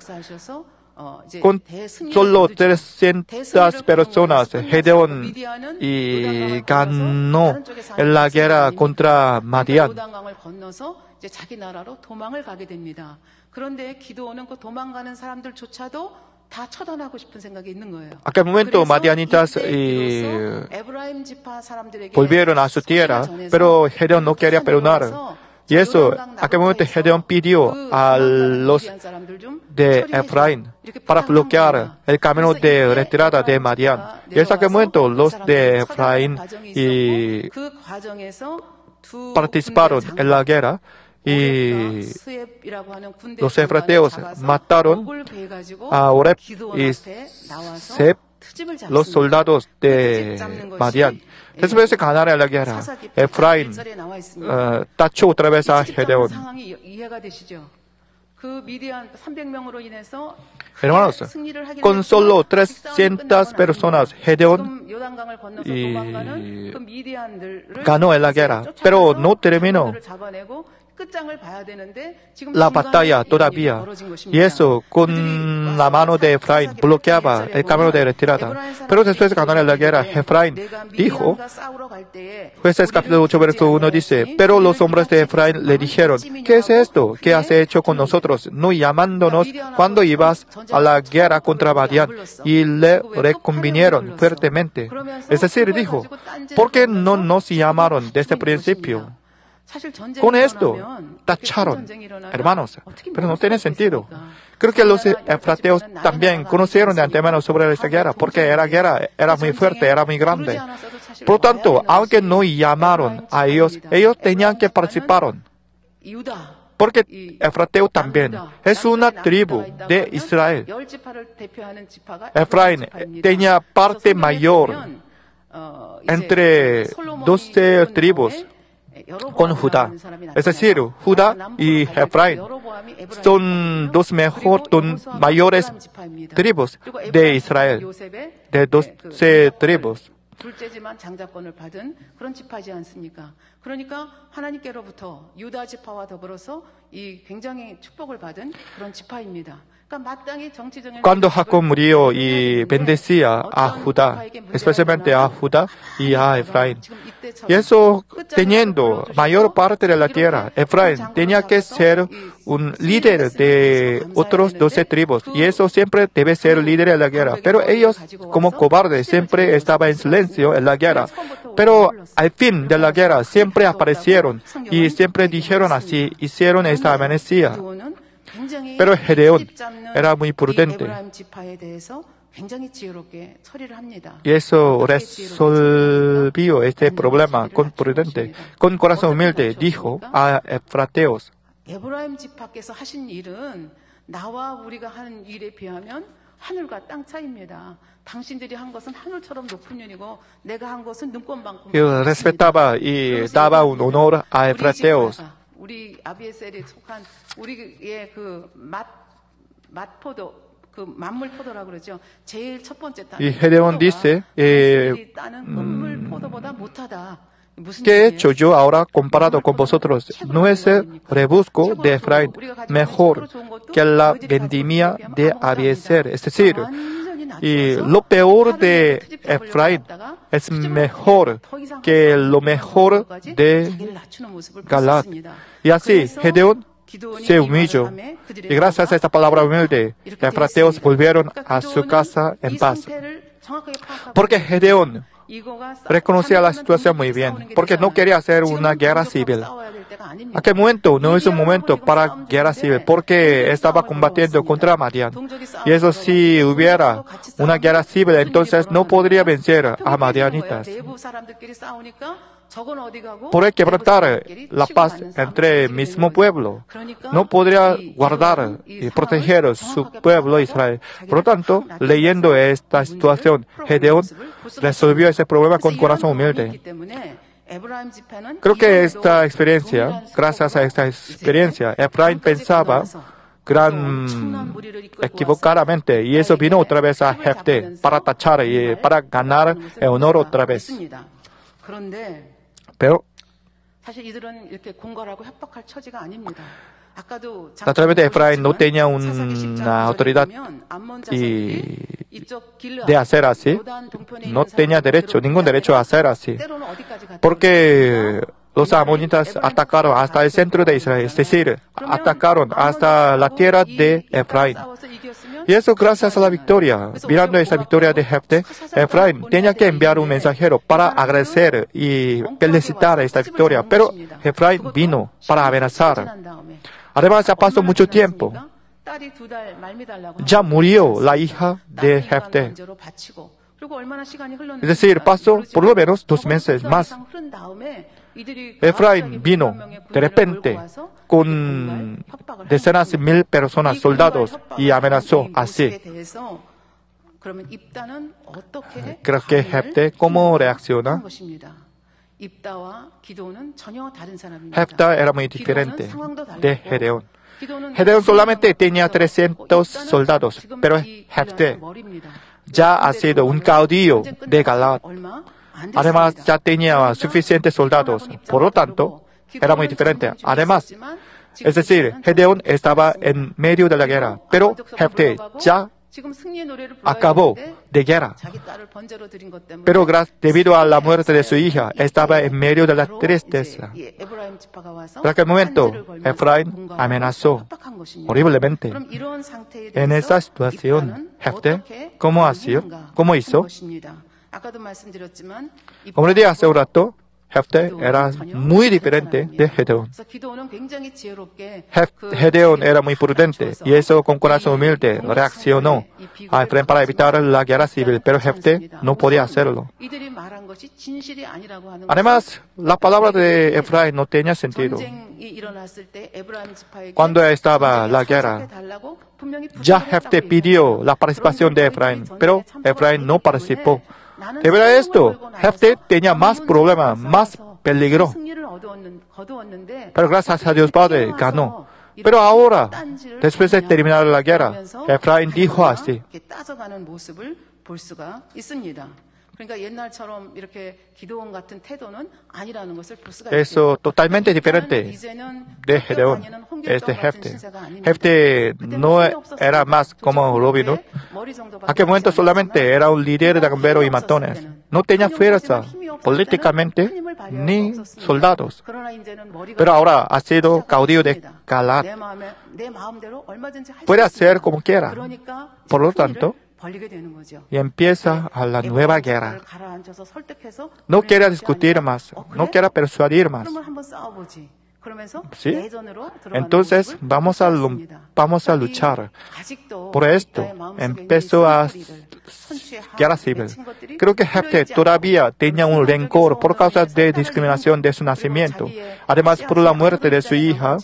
con solo 300 personas, Gedeón ganó en la guerra contra Madián. Aquel momento madianitas volvieron a su tierra, pero Gedeón no quería perdonar. Y eso, aquel momento Gedeón pidió a los de Efraín para bloquear el camino de retirada de Madián. Y en aquel momento los de Efraín participaron en la guerra y los efrateos mataron a Oreb y Seb, los soldados de Madián. Después de ganar la guerra, Efraín tachó otra vez a Gedeón. Hermanos, con solo 300 personas, Gedeón ganó en la guerra, pero no terminó la batalla todavía. Y eso, con la mano de Efraín, bloqueaba el camino de retirada. Pero después de ganar la guerra, Efraín dijo, Jueces capítulo 8, verso 1 dice, pero los hombres de Efraín le dijeron, ¿qué es esto? ¿Qué has hecho con nosotros? No llamándonos cuando ibas a la guerra contra Madián. Y le reconvinieron fuertemente. Es decir, dijo, ¿por qué no nos llamaron desde el principio? Con esto, tacharon, hermanos, pero no tiene sentido. Creo que los efrateos también conocieron de antemano sobre esta guerra, porque la guerra era muy fuerte, era muy grande. Por lo tanto, aunque no llamaron a ellos, ellos tenían que participar. Porque Efrateo también es una tribu de Israel. Efraín tenía parte mayor entre 12 tribus. con Judá. Es decir, Judá y Efraín son dos mayores tribus de Israel, de 12 tribus. 둘째지만 장자권을 받은 그런 지파이지 않습니까? 그러니까 하나님께로부터 유다 지파와 더불어서 이 굉장히 축복을 받은 그런 지파입니다. Cuando Jacob murió y bendecía a Judá, especialmente a Judá y a Efraín, y eso teniendo mayor parte de la tierra, Efraín tenía que ser un líder de otros 12 tribus, y eso siempre debe ser líder de la guerra. Pero ellos, como cobardes, siempre estaban en silencio en la guerra. Pero al fin de la guerra siempre aparecieron y siempre dijeron así, hicieron esta amenaza. Pero Gedeón era muy prudente. Y eso resolvió este problema con prudente. Con corazón humilde dijo a efrateos: 에브라임 지파께서 하신 일은 나와 우리가 한 일에 비하면 하늘과 땅 차이입니다. 당신들이 한 것은 하늘처럼 높은 일이고 내가 한 것은 눈꽃만큼. Él respetaba y daba un honor a efrateos. 우리 아비에셀에 속한 우리의 그 맛포도 그 만물 포도라고 그러죠. 제일 첫 번째 땅. Y Gedeón dice, 땅은 만물 포도보다 못하다. ¿qué he hecho yo ahora comparado con vosotros? ¿No es el rebusco de Efraín mejor que la vendimia de Abiezer? Es decir, y lo peor de Efraín es mejor que lo mejor de Galaad. Y así, Gedeón se humilló. Y gracias a esta palabra humilde, los efrateos volvieron a su casa en paz. Porque Gedeón reconocía la situación muy bien, porque no quería hacer una guerra civil. Aquel momento no es un momento para guerra civil, porque estaba combatiendo contra Madián. Y eso, si hubiera una guerra civil, entonces no podría vencer a madianitas. Por quebrantar la paz entre el mismo pueblo, no podría guardar y proteger su pueblo Israel. Por lo tanto, leyendo esta situación, Gedeón resolvió ese problema con corazón humilde. Creo que gracias a esta experiencia, Efraín pensaba equivocadamente, y eso vino otra vez a Jefté para tachar y para ganar el honor otra vez. Pero a través de Efraín no tenía una autoridad de hacer así, no tenía ningún derecho a hacer así, porque los amonitas atacaron hasta el centro de Israel, es decir, atacaron hasta la tierra de Efraín. Y eso gracias a la victoria. Mirando esa victoria de Jefté, Efraín tenía que enviar un mensajero para agradecer y felicitar esta victoria. Pero Efraín vino para amenazar. Además, ya pasó mucho tiempo. Ya murió la hija de Jefté. Es decir, pasó por lo menos 2 meses más. Efraín vino de repente con decenas de mil personas, soldados, y amenazó así. Creo que Jefté, ¿cómo reacciona? Jefté era muy diferente de Gedeón. Gedeón solamente tenía 300 soldados, pero Jefté ya ha sido un caudillo de Galaad. Además, ya tenía suficientes soldados. Por lo tanto, era muy diferente. Además, es decir, Gedeón estaba en medio de la guerra, pero Jefté ya acabó de guerra. Pero debido a la muerte de su hija, estaba en medio de la tristeza. En aquel momento, Efraín amenazó horriblemente. En esa situación, Jefté, ¿cómo hizo? Como le dije hace un rato, Jefté era muy diferente de Gedeón. Gedeón era muy prudente y eso con corazón humilde reaccionó a Efraín para evitar la guerra civil, pero Jefté no podía hacerlo. Además, la palabra de Efraín no tenía sentido. Cuando estaba la guerra, ya Jefté pidió la participación de Efraín, pero Efraín no participó. Debido a esto, Jefté tenía más problemas, más peligro. Pero gracias a Dios Padre ganó. Pero ahora, después de terminar la guerra, Efraín dijo así: eso totalmente diferente de Gedeón, Jefté. Jefté no era más como Robin Hood. A aquel momento solamente era un líder de bomberos y matones. No tenía fuerza políticamente ni soldados. Pero ahora ha sido caudillo de Galaad. Puede hacer como quiera. Por lo tanto, y empieza a la nueva guerra. No quiere discutir más, no quiere persuadir más. ¿Sí? Entonces vamos a luchar. Por esto empezó a guerra civil. Creo que Jefté todavía tenía un rencor por causa de discriminación de su nacimiento. Además, por la muerte de su hija,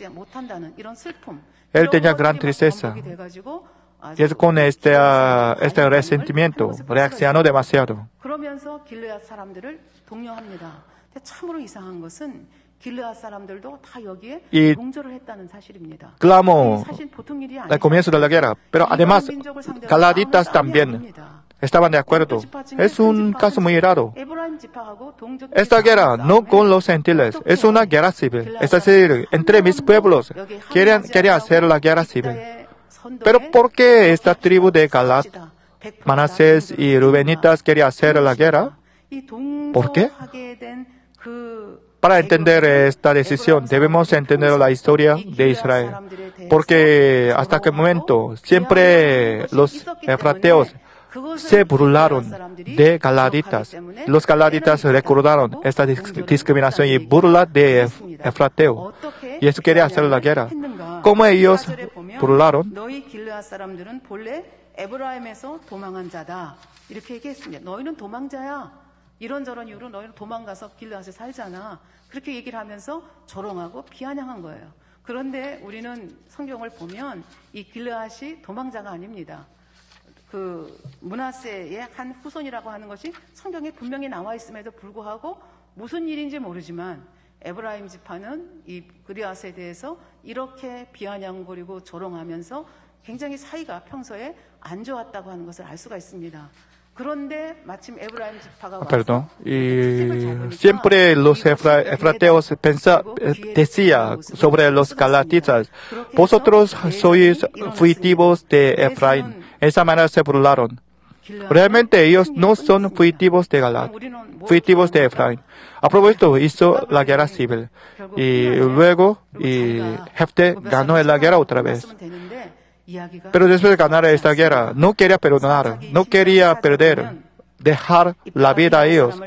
él tenía gran tristeza. Y es con este resentimiento reaccionó demasiado. Y clamó al comienzo de la guerra. Pero además, galaditas también estaban de acuerdo. Es un caso muy raro. Esta guerra no con los gentiles, es una guerra civil. Es decir, entre mis pueblos querían hacer la guerra civil. Pero ¿por qué esta tribu de Galaad, Manasés y Rubenitas quería hacer la guerra? ¿Por qué? Para entender esta decisión, debemos entender la historia de Israel. Porque hasta aquel momento, siempre los efrateos se burlaron de galaditas. Los galaditas recordaron esta discriminación y burla de efrateo. Y eso quería hacer la guerra. ¿Cómo ellos burlaron? 이런저런 이유로 너희는 도망가서 길르앗에 살잖아. 그렇게 얘기를 하면서 조롱하고 비아냥한 거예요. 그런데 우리는 성경을 보면 이 길르앗이 도망자가 아닙니다. 그 므낫세의 한 후손이라고 하는 것이 성경에 분명히 나와 있음에도 불구하고 무슨 일인지 모르지만 에브라임 지파는 이 길르앗에 대해서 이렇게 비아냥거리고 조롱하면서 굉장히 사이가 평소에 안 좋았다고 하는 것을 알 수가 있습니다. Perdón. Y siempre los efrateos decían sobre los galatitas: vosotros sois fugitivos de Efraín. De esa manera se burlaron. Realmente ellos no son fugitivos de Galaad, fugitivos de Efraín. A propósito, hizo la guerra civil. Y luego Jefté ganó la guerra otra vez. Pero después de ganar esta guerra, no quería perdonar, no quería perder, dejar la vida a ellos.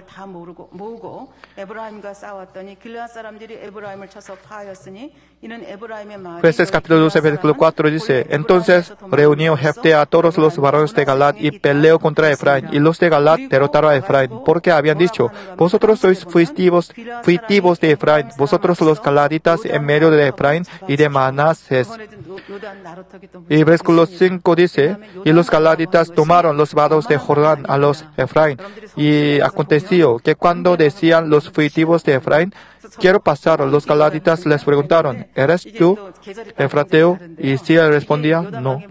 Jueces capítulo 12, versículo 4 dice: entonces reunió Jefté a todos los varones de Galaad y peleó contra Efraín. Y los de Galaad derrotaron a Efraín, porque habían dicho: vosotros sois fugitivos de Efraín, vosotros los galaditas en medio de Efraín y de Manasés. Y versículo 5 dice: y los galaditas tomaron los vados de Jordán a los Efraín. Y aconteció que cuando decían los fugitivos de Efraín: quiero pasar, los galaditas les preguntaron: ¿eres tú efrateo? Y si él respondía: no.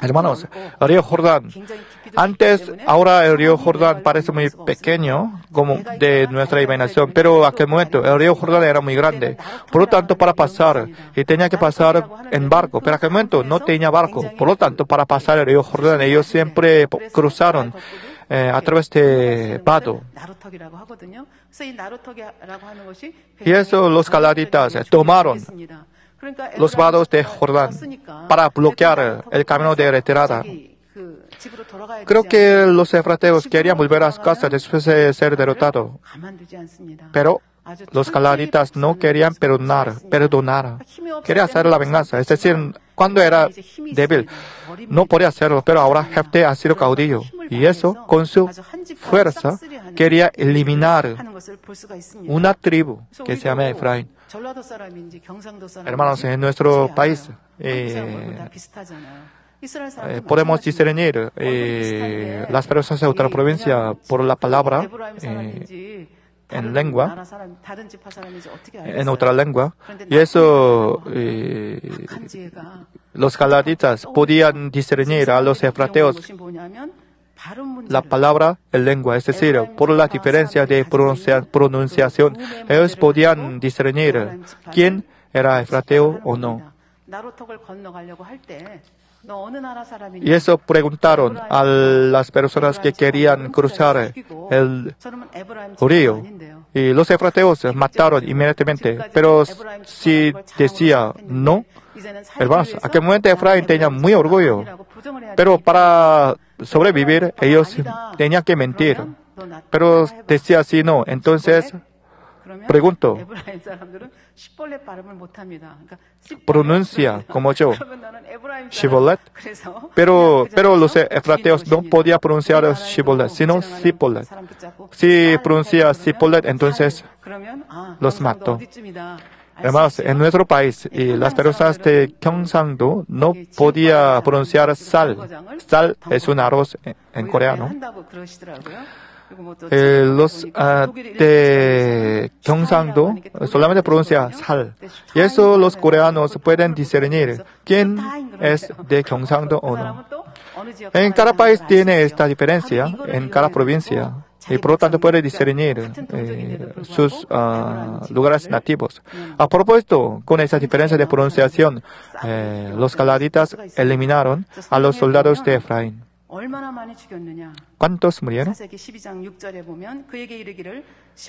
Hermanos, el río Jordán. Ahora el río Jordán parece muy pequeño, como de nuestra imaginación, pero en aquel momento el río Jordán era muy grande. Por lo tanto, para pasar, y tenía que pasar en barco, pero en aquel momento no tenía barco. Por lo tanto, para pasar el río Jordán, ellos siempre cruzaron a través de vado. Y eso los galaditas tomaron los vados de Jordán para bloquear el camino de retirada. Creo que los efrateos querían volver a casa después de ser derrotados. Pero los galaditas no querían perdonar. Querían hacer la venganza. Es decir, cuando era débil, no podía hacerlo, pero ahora Jefté ha sido caudillo. Y eso, con su fuerza, quería eliminar una tribu que se llama Efraín. Hermanos, en nuestro país podemos discernir las personas de otra provincia por la palabra. en lengua, en otra lengua, y eso los galaditas podían discernir a los efrateos la palabra en lengua, es decir, por la diferencia de pronunciación, ellos podían discernir quién era efrateo o no. Y eso preguntaron a las personas que querían cruzar el río. Y los efrateos mataron inmediatamente. Pero si decía no, hermanos, aquel momento Efraín tenía muy orgullo. Pero para sobrevivir, ellos tenían que mentir. Pero decía si no, entonces pregunto, pronuncia como yo, Shibolet, pero los efrateos no podían pronunciar Shibolet, sino Sipolet. Si pronuncia Sipolet, entonces los mató. Hermanos, en nuestro país, las personas de Gyeongsangdo no podían pronunciar sal. Sal es un arroz en coreano. Los de Gyeongsangdo solamente pronuncia sal. Y eso los coreanos pueden discernir quién es de Gyeongsangdo o no. En cada país tiene esta diferencia, en cada provincia. Y por lo tanto puede discernir sus lugares nativos. A propósito, con esa diferencia de pronunciación, los galaditas eliminaron a los soldados de Efraín. ¿Cuántos murieron?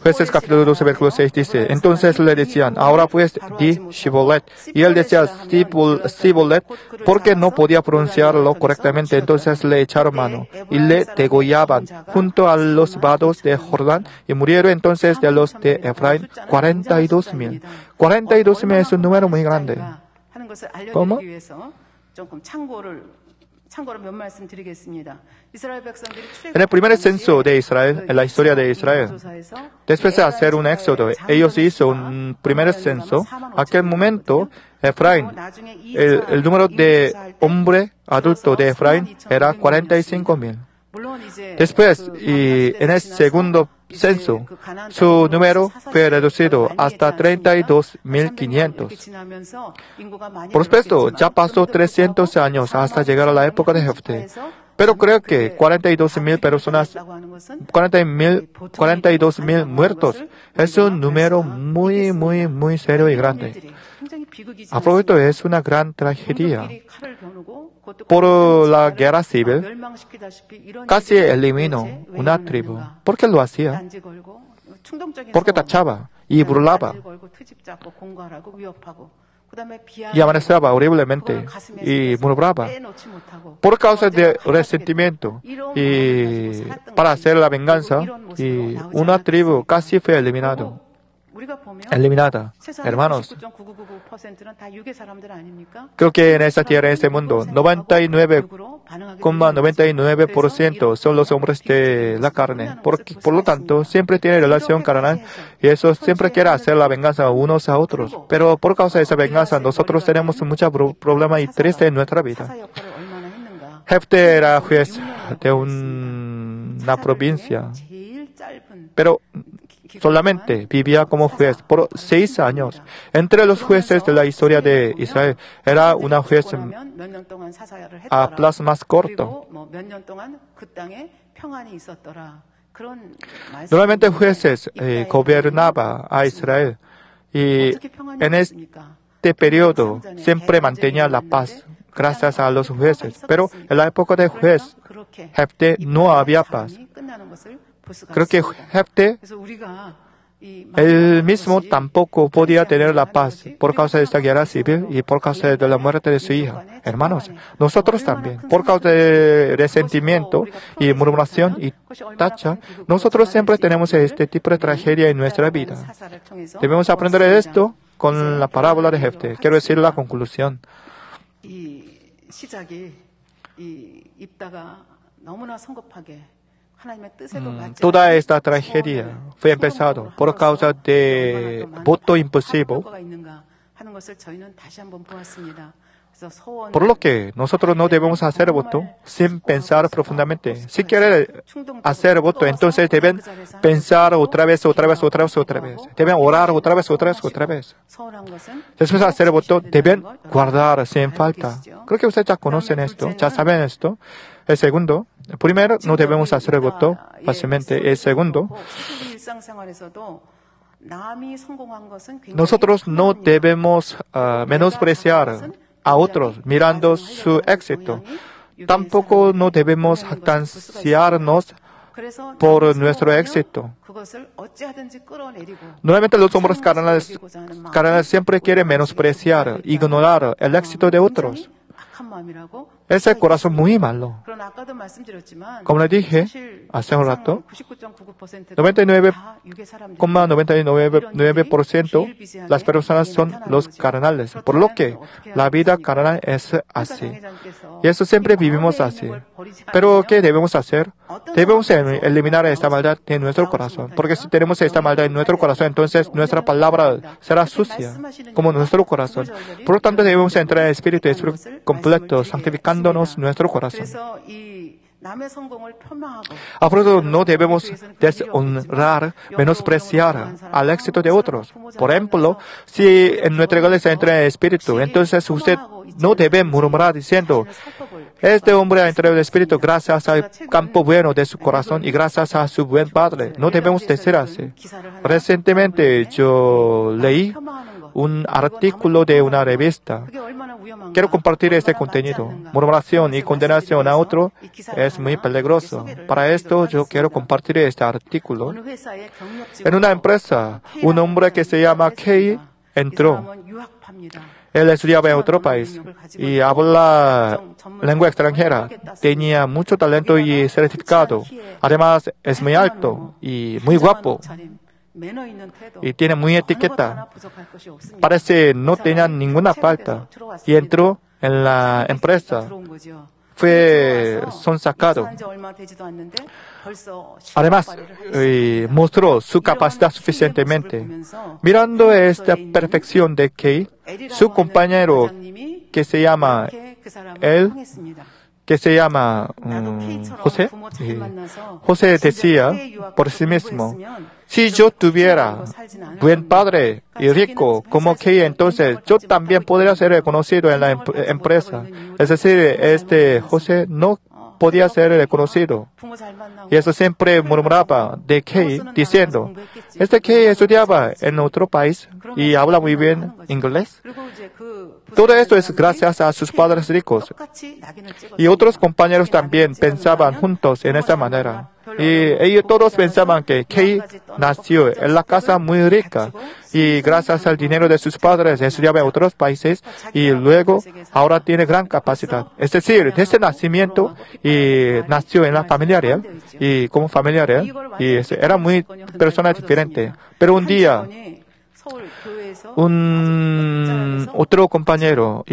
Jueces capítulo 12, versículo 6 dice, entonces le decían, ahora pues di Shibolet. Y él decía Sibolet porque no podía pronunciarlo correctamente. Entonces le echaron mano y le degollaban junto a los vados de Jordán. Y murieron entonces de los de Efraín 42,000. 42,000 es un número muy grande. ¿Cómo? En el primer censo de Israel, en la historia de Israel, después de hacer un éxodo, ellos hizo un primer censo. En aquel momento, Efraín, el número de hombre adulto de Efraín era 45,000. Después, y en el segundo censo, su número fue reducido hasta 32,500. Por supuesto, ya pasó 300 años hasta llegar a la época de Jefté. Pero creo que 42,000 personas, 42,000 muertos, es un número muy serio y grande. A propósito, es una gran tragedia. Por la guerra civil, casi eliminó una tribu. ¿Por qué lo hacía? Porque tachaba y burlaba y amenazaba horriblemente y murmuraba. Por causa de resentimiento y para hacer la venganza, y una tribu casi fue eliminada. Hermanos, creo que en esta tierra, en este mundo, 99,99% son los hombres de la carne. Por lo tanto, siempre tiene relación carnal y eso siempre quiere hacer la venganza unos a otros. Pero por causa de esa venganza, nosotros tenemos muchos problemas y triste en nuestra vida. Jefté era juez de una provincia, pero solamente vivía como juez por 6 años. Entre los jueces de la historia de Israel, era una juez a plazo más corto. Normalmente jueces gobernaban a Israel y en este periodo siempre mantenía la paz gracias a los jueces. Pero en la época de juez, Jefté no había paz. Creo que Jefté, él mismo tampoco podía tener la paz por causa de esta guerra civil y por causa de la muerte de su hija. Hermanos, nosotros también, por causa de resentimiento y murmuración y tacha, nosotros siempre tenemos este tipo de tragedia en nuestra vida. Debemos aprender esto con la parábola de Jefté. Quiero decir la conclusión. Toda esta tragedia fue empezada por causa de voto impulsivo 하는 것을 저희는 다시 한번 보았습니다. 그래서 소원, Por lo que nosotros no debemos hacer voto sin pensar profundamente. Si quieren hacer voto, entonces deben pensar otra vez. Deben orar otra vez. 소원한 것은 Después de hacer voto, deben guardar sin falta. Creo que ustedes ya conocen esto, ya saben esto. El segundo, primero, no debemos hacer el voto fácilmente. El segundo, 일상생활에서도 남이 성공한 것은 굉장히 nosotros no 평범합니다. debemos menospreciar a otros mirando su éxito. Tampoco no debemos jactanciarnos 그래서 por 남이 nuestro 성공하면 éxito. 그것을 어찌하든지 끌어내리고 Nuevamente los hombres carnales siempre quieren menospreciar, ignorar el éxito de otros. 악한 마음이라고 Es el corazón muy malo. 그런 아까도 말씀드렸지만 Como le dije 사실 hace un rato, 99.99%다 육의 사람들 99.99% las personas son los carnales, por lo que la vida carnal es así. Y eso siempre vivimos así. Pero ¿qué debemos hacer? Debemos eliminar esta maldad de nuestro corazón, porque si tenemos esta maldad en nuestro corazón, entonces nuestra palabra será sucia, como nuestro corazón. Por lo tanto, debemos entrar en el Espíritu completo, santificándonos nuestro corazón. 그래서 이 남의 성공을 폄하하고 Afro no debemos deshonrar, menospreciar al éxito de otros. Por ejemplo, si en nuestra iglesia entra en el Espíritu, entonces usted no debe murmurar diciendo, este hombre ha entrado en el Espíritu gracias al campo bueno de su corazón y gracias a su buen padre. No debemos decir así. Recientemente yo leí un artículo de una revista. 그게 얼마나 위험한가. Quiero compartir este contenido. Murmuración y condenación a otro es muy peligroso. Para esto yo quiero compartir este artículo. 어느 회사의 경력직으로 En una empresa, un hombre que se llama Kay 이 entró. 사람은 유학파입니다. Él estudiaba en otro país y habla lengua extranjera. Tenía mucho talento y certificado. Además, es muy alto y muy guapo 매너 있는 태도. y tiene muy 어느 것 etiqueta. 하나 부족할 것이 없습니다. Parece no tenía ninguna falta y entró en la empresa. 들어온 거죠. Fue sonsacado. 입사한 지 얼마 되지도 않는데 벌써 Además, mostró su capacidad suficientemente. Mirando esta perfección de Kay, su compañero que se llama José, José decía por sí mismo, si yo tuviera buen padre y rico como Kay, entonces yo también podría ser reconocido en la empresa. Es decir, este José no podía ser reconocido. Y eso siempre murmuraba de Kay, diciendo, este Kay estudiaba en otro país y habla muy bien inglés. Todo esto es gracias a sus padres ricos. Y otros compañeros también pensaban juntos en esta manera. Y ellos todos pensaban que Kay nació en la casa muy rica y gracias al dinero de sus padres estudiaba en otros países y luego ahora tiene gran capacidad. Es decir, desde nacimiento y nació en la familia real y como familia real y era muy persona diferente. Pero un día otro compañero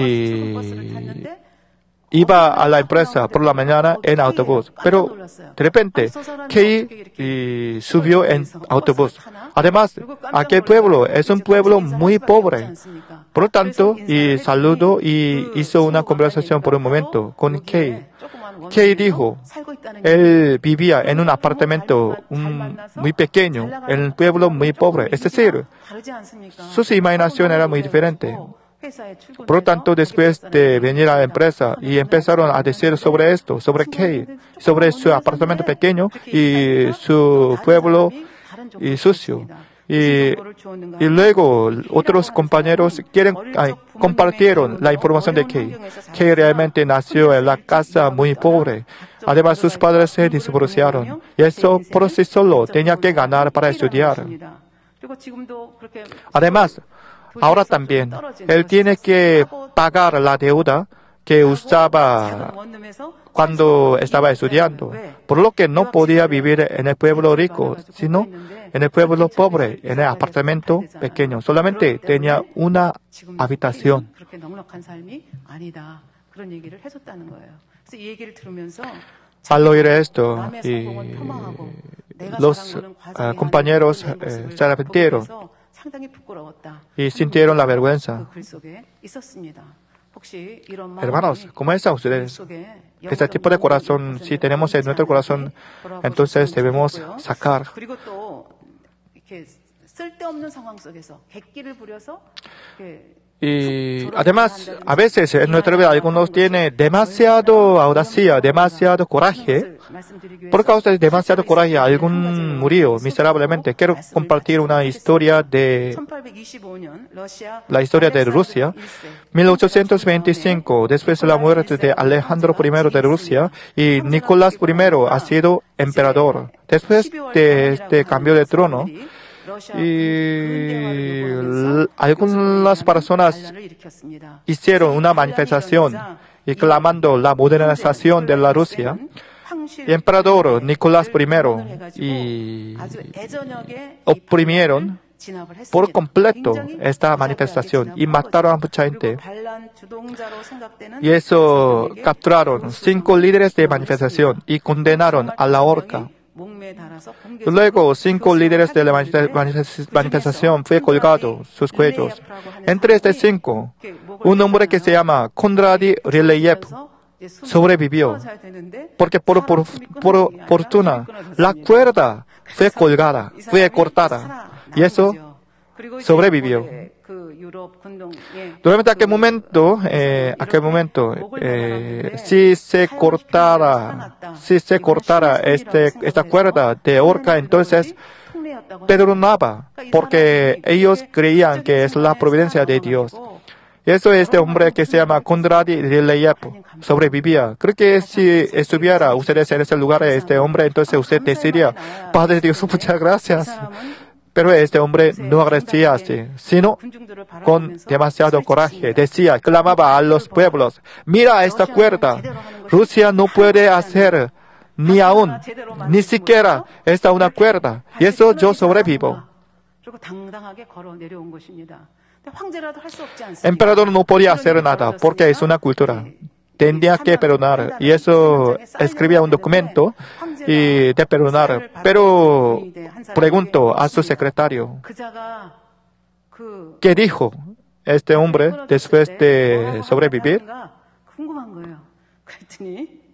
iba a la empresa por la mañana en autobús, pero de repente Kay subió en autobús. Además, aquel pueblo es un pueblo muy pobre. Por lo tanto, y saludó y hizo una conversación por un momento con Kay. Kay dijo, él vivía en un apartamento muy pequeño, en un pueblo muy pobre. Es decir, su imaginación era muy diferente. Por lo tanto, después de venir a la empresa y empezaron a decir sobre esto, sobre Kay, sobre su apartamento pequeño y su pueblo y sucio. Y luego otros compañeros compartieron la información de Kay. Kay realmente nació en la casa muy pobre. Además, sus padres se divorciaron. Y eso por sí solo tenía que ganar para estudiar. Además, ahora también, él tiene que pagar la deuda que usaba cuando estaba estudiando, por lo que no podía vivir en el pueblo rico, sino en el pueblo pobre, en el apartamento pequeño. Solamente tenía una habitación. Al oír esto, los compañeros se arrepintieron 상당히 부끄러웠다. y sintieron la vergüenza. 그 글 속에 있었습니다. 혹시 이런 마음이 Hermanos, ¿cómo están ustedes? Este tipo de corazón, si tenemos en nuestro corazón, entonces debemos sacar. 그리고 또 이렇게 쓸데없는 상황 속에서 객기를 부려서 Y además, a veces en nuestra vida algunos tienen demasiado audacia, demasiado coraje. Por causa de demasiado coraje, algún murió miserablemente. Quiero compartir una historia de la historia de Rusia. 1825, después de la muerte de Alejandro I de Rusia, y Nicolás I ha sido emperador. Después de este cambio de trono, y algunas personas hicieron una manifestación y clamando la modernización de la Rusia. El emperador Nicolás I y oprimieron por completo esta manifestación y mataron a mucha gente. Y eso capturaron 5 líderes de manifestación y condenaron a la horca. Luego, 5 líderes de la manifestación fue colgado sus cuellos. Entre estos 5, un hombre que se llama Kondraty Ryleyev sobrevivió, porque por fortuna la cuerda fue colgada, fue cortada, y eso sobrevivió. Durante aquel momento, si se cortara esta cuerda de horca, entonces perdonaba, porque ellos creían que es la providencia de Dios. Eso este hombre que se llama Kondraty Ryleyev sobrevivía. Creo que si estuviera ustedes en ese lugar, este hombre, entonces usted decidiría, Padre Dios, muchas gracias. Pero este hombre no agradecía así, sino con demasiado coraje. Decía, clamaba a los pueblos, mira esta cuerda, Rusia no puede hacer ni siquiera esta una cuerda. Y eso yo sobrevivo. El emperador no podía hacer nada porque es una cultura. Tenía que perdonar. Y eso escribía un documento y de perdonar. Pero preguntó a su secretario, ¿qué dijo este hombre después de sobrevivir?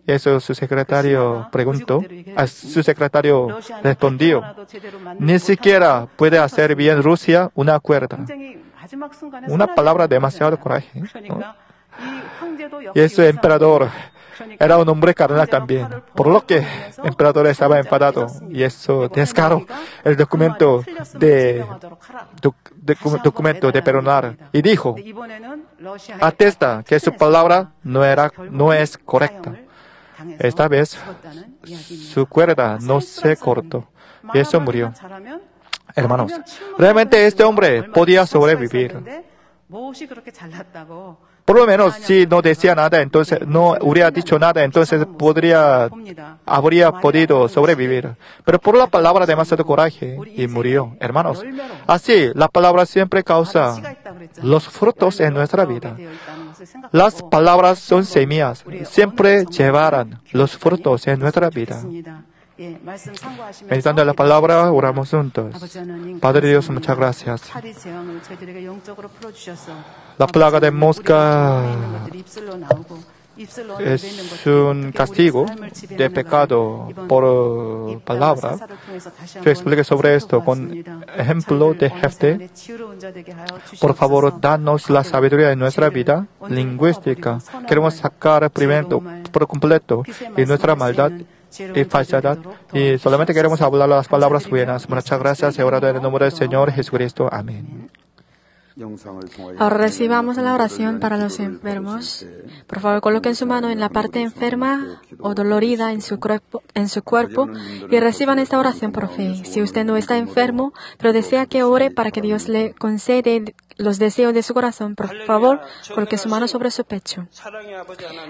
Eso su secretario preguntó. Su secretario respondió, ni siquiera puede hacer bien Rusia una cuerda. Una palabra demasiado coraje, ¿no? Y ese emperador era un hombre carnal también, por lo que el emperador estaba enfadado y eso descaró el documento de perdonar y dijo, atesta que su palabra no es correcta. Esta vez su cuerda no se cortó y eso murió. Hermanos, realmente este hombre podía sobrevivir. Por lo menos si no decía nada, entonces no hubiera dicho nada, entonces habría podido sobrevivir. Pero por la palabra demasiado coraje y murió. Hermanos, así la palabra siempre causa los frutos en nuestra vida. Las palabras son semillas, siempre llevarán los frutos en nuestra vida. Meditando la palabra, oramos juntos. Padre Dios, muchas gracias. La plaga de mosca es un castigo de pecado por palabra. Yo expliqué sobre esto con ejemplo de Jefté. Por favor, danos la sabiduría en nuestra vida lingüística. Queremos sacar primero por completo y nuestra maldad y falsedad, y solamente queremos hablar las palabras buenas. Muchas gracias. He orado en el nombre del Señor Jesucristo. Amén. Ahora recibamos la oración para los enfermos. Por favor, coloquen su mano en la parte enferma o dolorida en su cuerpo y reciban esta oración por fe. Si usted no está enfermo, pero desea que ore para que Dios le concede los deseos de su corazón. Por favor, coloque su mano sobre su pecho.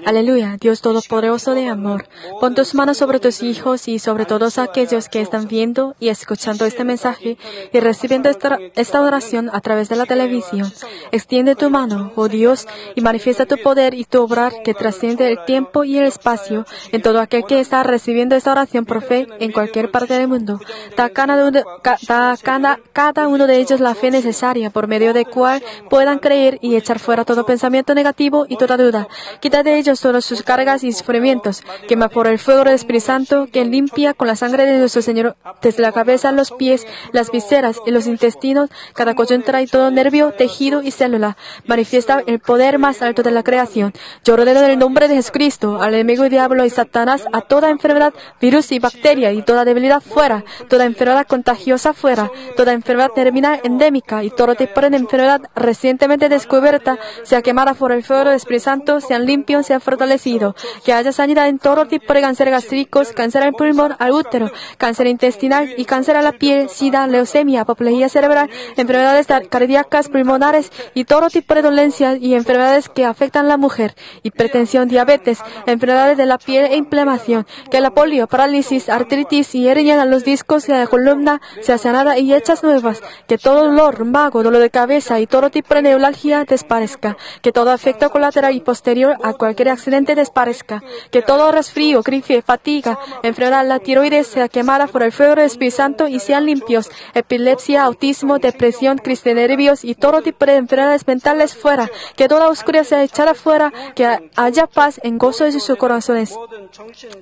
Aleluya, Dios Todopoderoso de amor. Pon tus manos sobre tus hijos y sobre todos aquellos que están viendo y escuchando este mensaje y recibiendo esta oración a través de la televisión. Extiende tu mano, oh Dios, y manifiesta tu poder y tu obrar que trasciende el tiempo y el espacio en todo aquel que está recibiendo esta oración por fe en cualquier parte del mundo. Da a cada uno de ellos la fe necesaria por medio de cual puedan creer y echar fuera todo pensamiento negativo y toda duda. Quita de ellos todas sus cargas y sufrimientos. Quema por el fuego del Espíritu Santo que limpia con la sangre de nuestro Señor desde la cabeza, los pies, las vísceras y los intestinos, cada coyuntura y todo nervio, tejido y célula. Manifiesta el poder más alto de la creación. Yo ordeno en el nombre de Jesucristo al enemigo y diablo y Satanás, a toda enfermedad, virus y bacteria y toda debilidad fuera, toda enfermedad contagiosa fuera, toda enfermedad terminal endémica y todo tipo de enfermedad recientemente descubierta sea quemada por el fuego del Espíritu Santo, sean limpios, sean fortalecidos, que haya sanidad en todo tipo de cáncer gástricos, cáncer al pulmón, al útero, cáncer intestinal y cáncer a la piel, sida, leucemia, apoplejía cerebral, enfermedades cardíacas, pulmonares y todo tipo de dolencias y enfermedades que afectan a la mujer, hipertensión, diabetes, enfermedades de la piel e inflamación, que la polio, parálisis, artritis y hernia en los discos de la columna sea sanada y hechas nuevas, que todo dolor, lumbago, dolor de cabeza y todo tipo de neuralgia desaparezca, que todo efecto colateral y posterior a cualquier accidente desaparezca, que todo resfrío, gripe, fatiga, enfermedad de la tiroides sea quemada por el fuego del Espíritu Santo y sean limpios, epilepsia, autismo, depresión, crisis de nervios y todo tipo de enfermedades mentales fuera, que toda oscuridad sea echada fuera, que haya paz en gozo de sus corazones.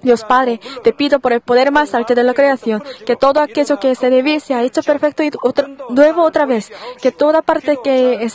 Dios Padre, te pido por el poder más alto de la creación, que todo aquello que esté débil sea hecho perfecto y nuevo otra vez, que toda parte que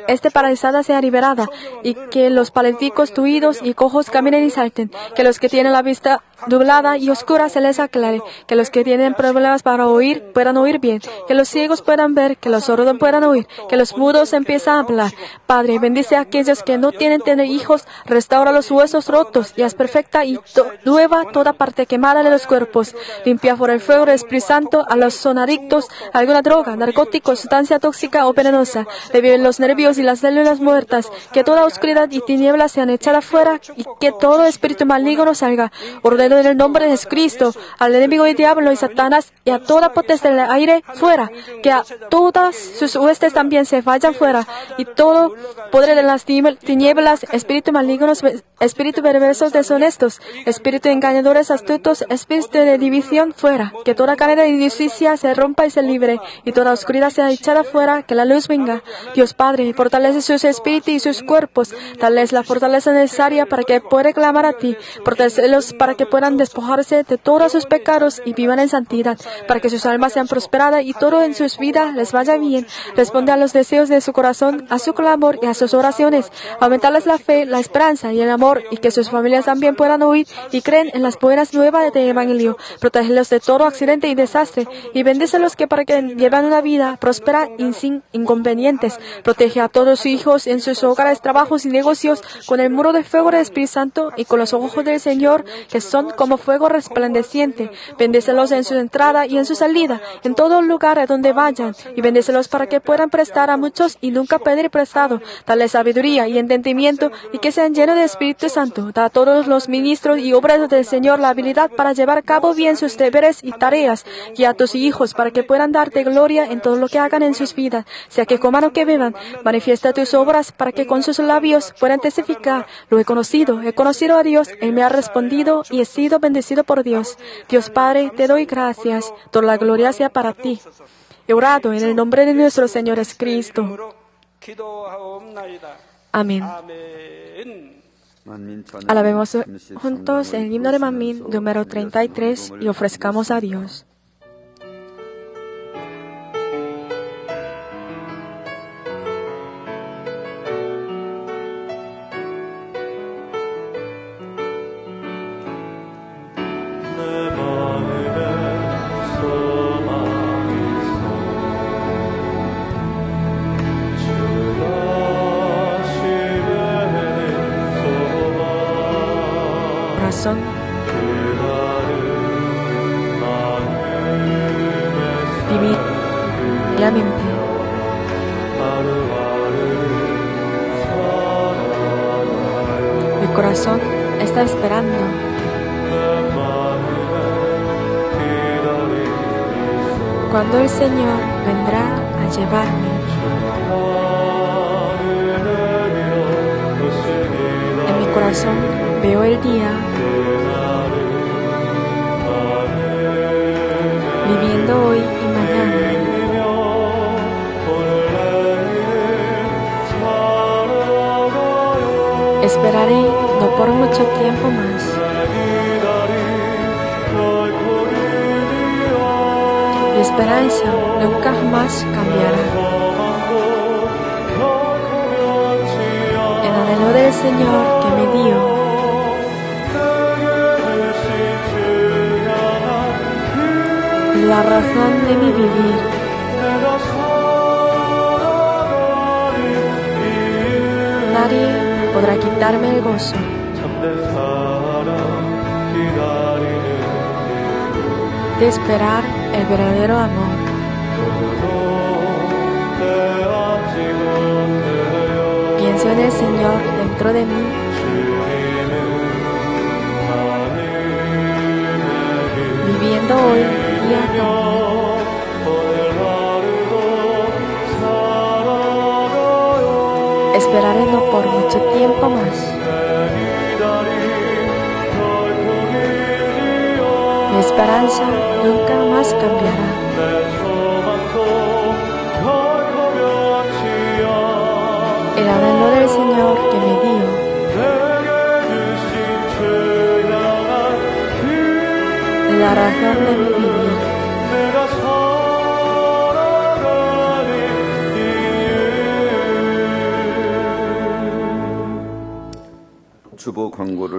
esté paralizada sea liberada, y que los paralíticos, tuidos y cojos caminen y salten, que los que tienen la vista nublada y oscura se les aclare, que los que tienen problemas para oír puedan oír bien, que los ciegos puedan ver, que los sordos puedan oír, que los mudos empiezan a hablar. Padre, bendice a aquellos que no tienen tener hijos, restaura los huesos rotos y haz perfecta y nueva toda parte quemada de los cuerpos, limpia por el fuego del Espíritu Santo a los sonadictos, alguna droga, narcótico, sustancia tóxica o venenosa, reviven los nervios y las células muertas, que toda oscuridad y tinieblas sean echadas fuera y que todo espíritu maligno salga. Ordeno en el nombre de Jesucristo al enemigo y diablo y Satanás y a toda potestad del aire fuera, que a todas sus huestes también se vayan fuera, y todo poder de las tinieblas, espíritu malignos, espíritu perversos deshonestos, espíritu engañadores astutos, espíritu de división fuera, que toda cadena de injusticia se rompa y se libre, y toda oscuridad sea echada fuera, que la luz venga. Dios Padre, fortalece sus espíritus y sus cuerpos, darles la fortaleza necesaria para que puedan clamar a ti, fortalecerlos para que puedan despojarse de todos sus pecados y vivan en santidad, para que sus almas sean prosperadas y todo en sus vidas les vaya bien. Responde a los deseos de su corazón, a su clamor y a sus oraciones. Aumentarles la fe, la esperanza y el amor, y que sus familias también puedan oír y creen en las buenas nuevas del Evangelio. Protégelos de todo accidente y desastre, y bendícelos que para que lleven una vida próspera y sin inconvenientes. Protege a todos sus hijos en sus hogares, trabajos y negocios con el muro de fuego del Espíritu Santo y con los ojos del Señor, que son como fuego resplandeciente. Bendícelos en su entrada y en su salida, en todo lugar a donde vayan, y bendícelos para que puedan prestar a muchos y nunca pedir prestado. Dale sabiduría y entendimiento y que sean llenos de Espíritu Santo. Da a todos los ministros y obreros del Señor la habilidad para llevar a cabo bien sus deberes y tareas, y a tus hijos para que puedan darte gloria en todo lo que hagan en sus vidas, sea que coman o que beban. Manifiesta tus obras para que con sus labios puedan testificar: lo he conocido a Dios, Él me ha respondido y he sido bendecido por Dios. Dios Padre, te doy gracias, toda la gloria sea para ti. He orado en el nombre de nuestro Señor Jesucristo. Amén. Alabemos juntos el himno de Manmin número 33 y ofrezcamos a Dios. Vivir la mente. corazón está esperando. Cuando el Señor vendrá a llevarme. En mi corazón veo el día, viviendo hoy y mañana. Esperaré no por mucho tiempo más. Mi esperanza nunca jamás cambiará. El anhelo del Señor que me dio, la razón de mi vivir. Nadie podrá quitarme el gozo. De esperar el verdadero amor. Pienso en el Señor dentro de mí. Viviendo hoy día con Él. Esperaré no por mucho tiempo más. Mi esperanza nunca más cambiará. El anhelo del Señor que me dio, la razón de mi vivir. 주보 광고를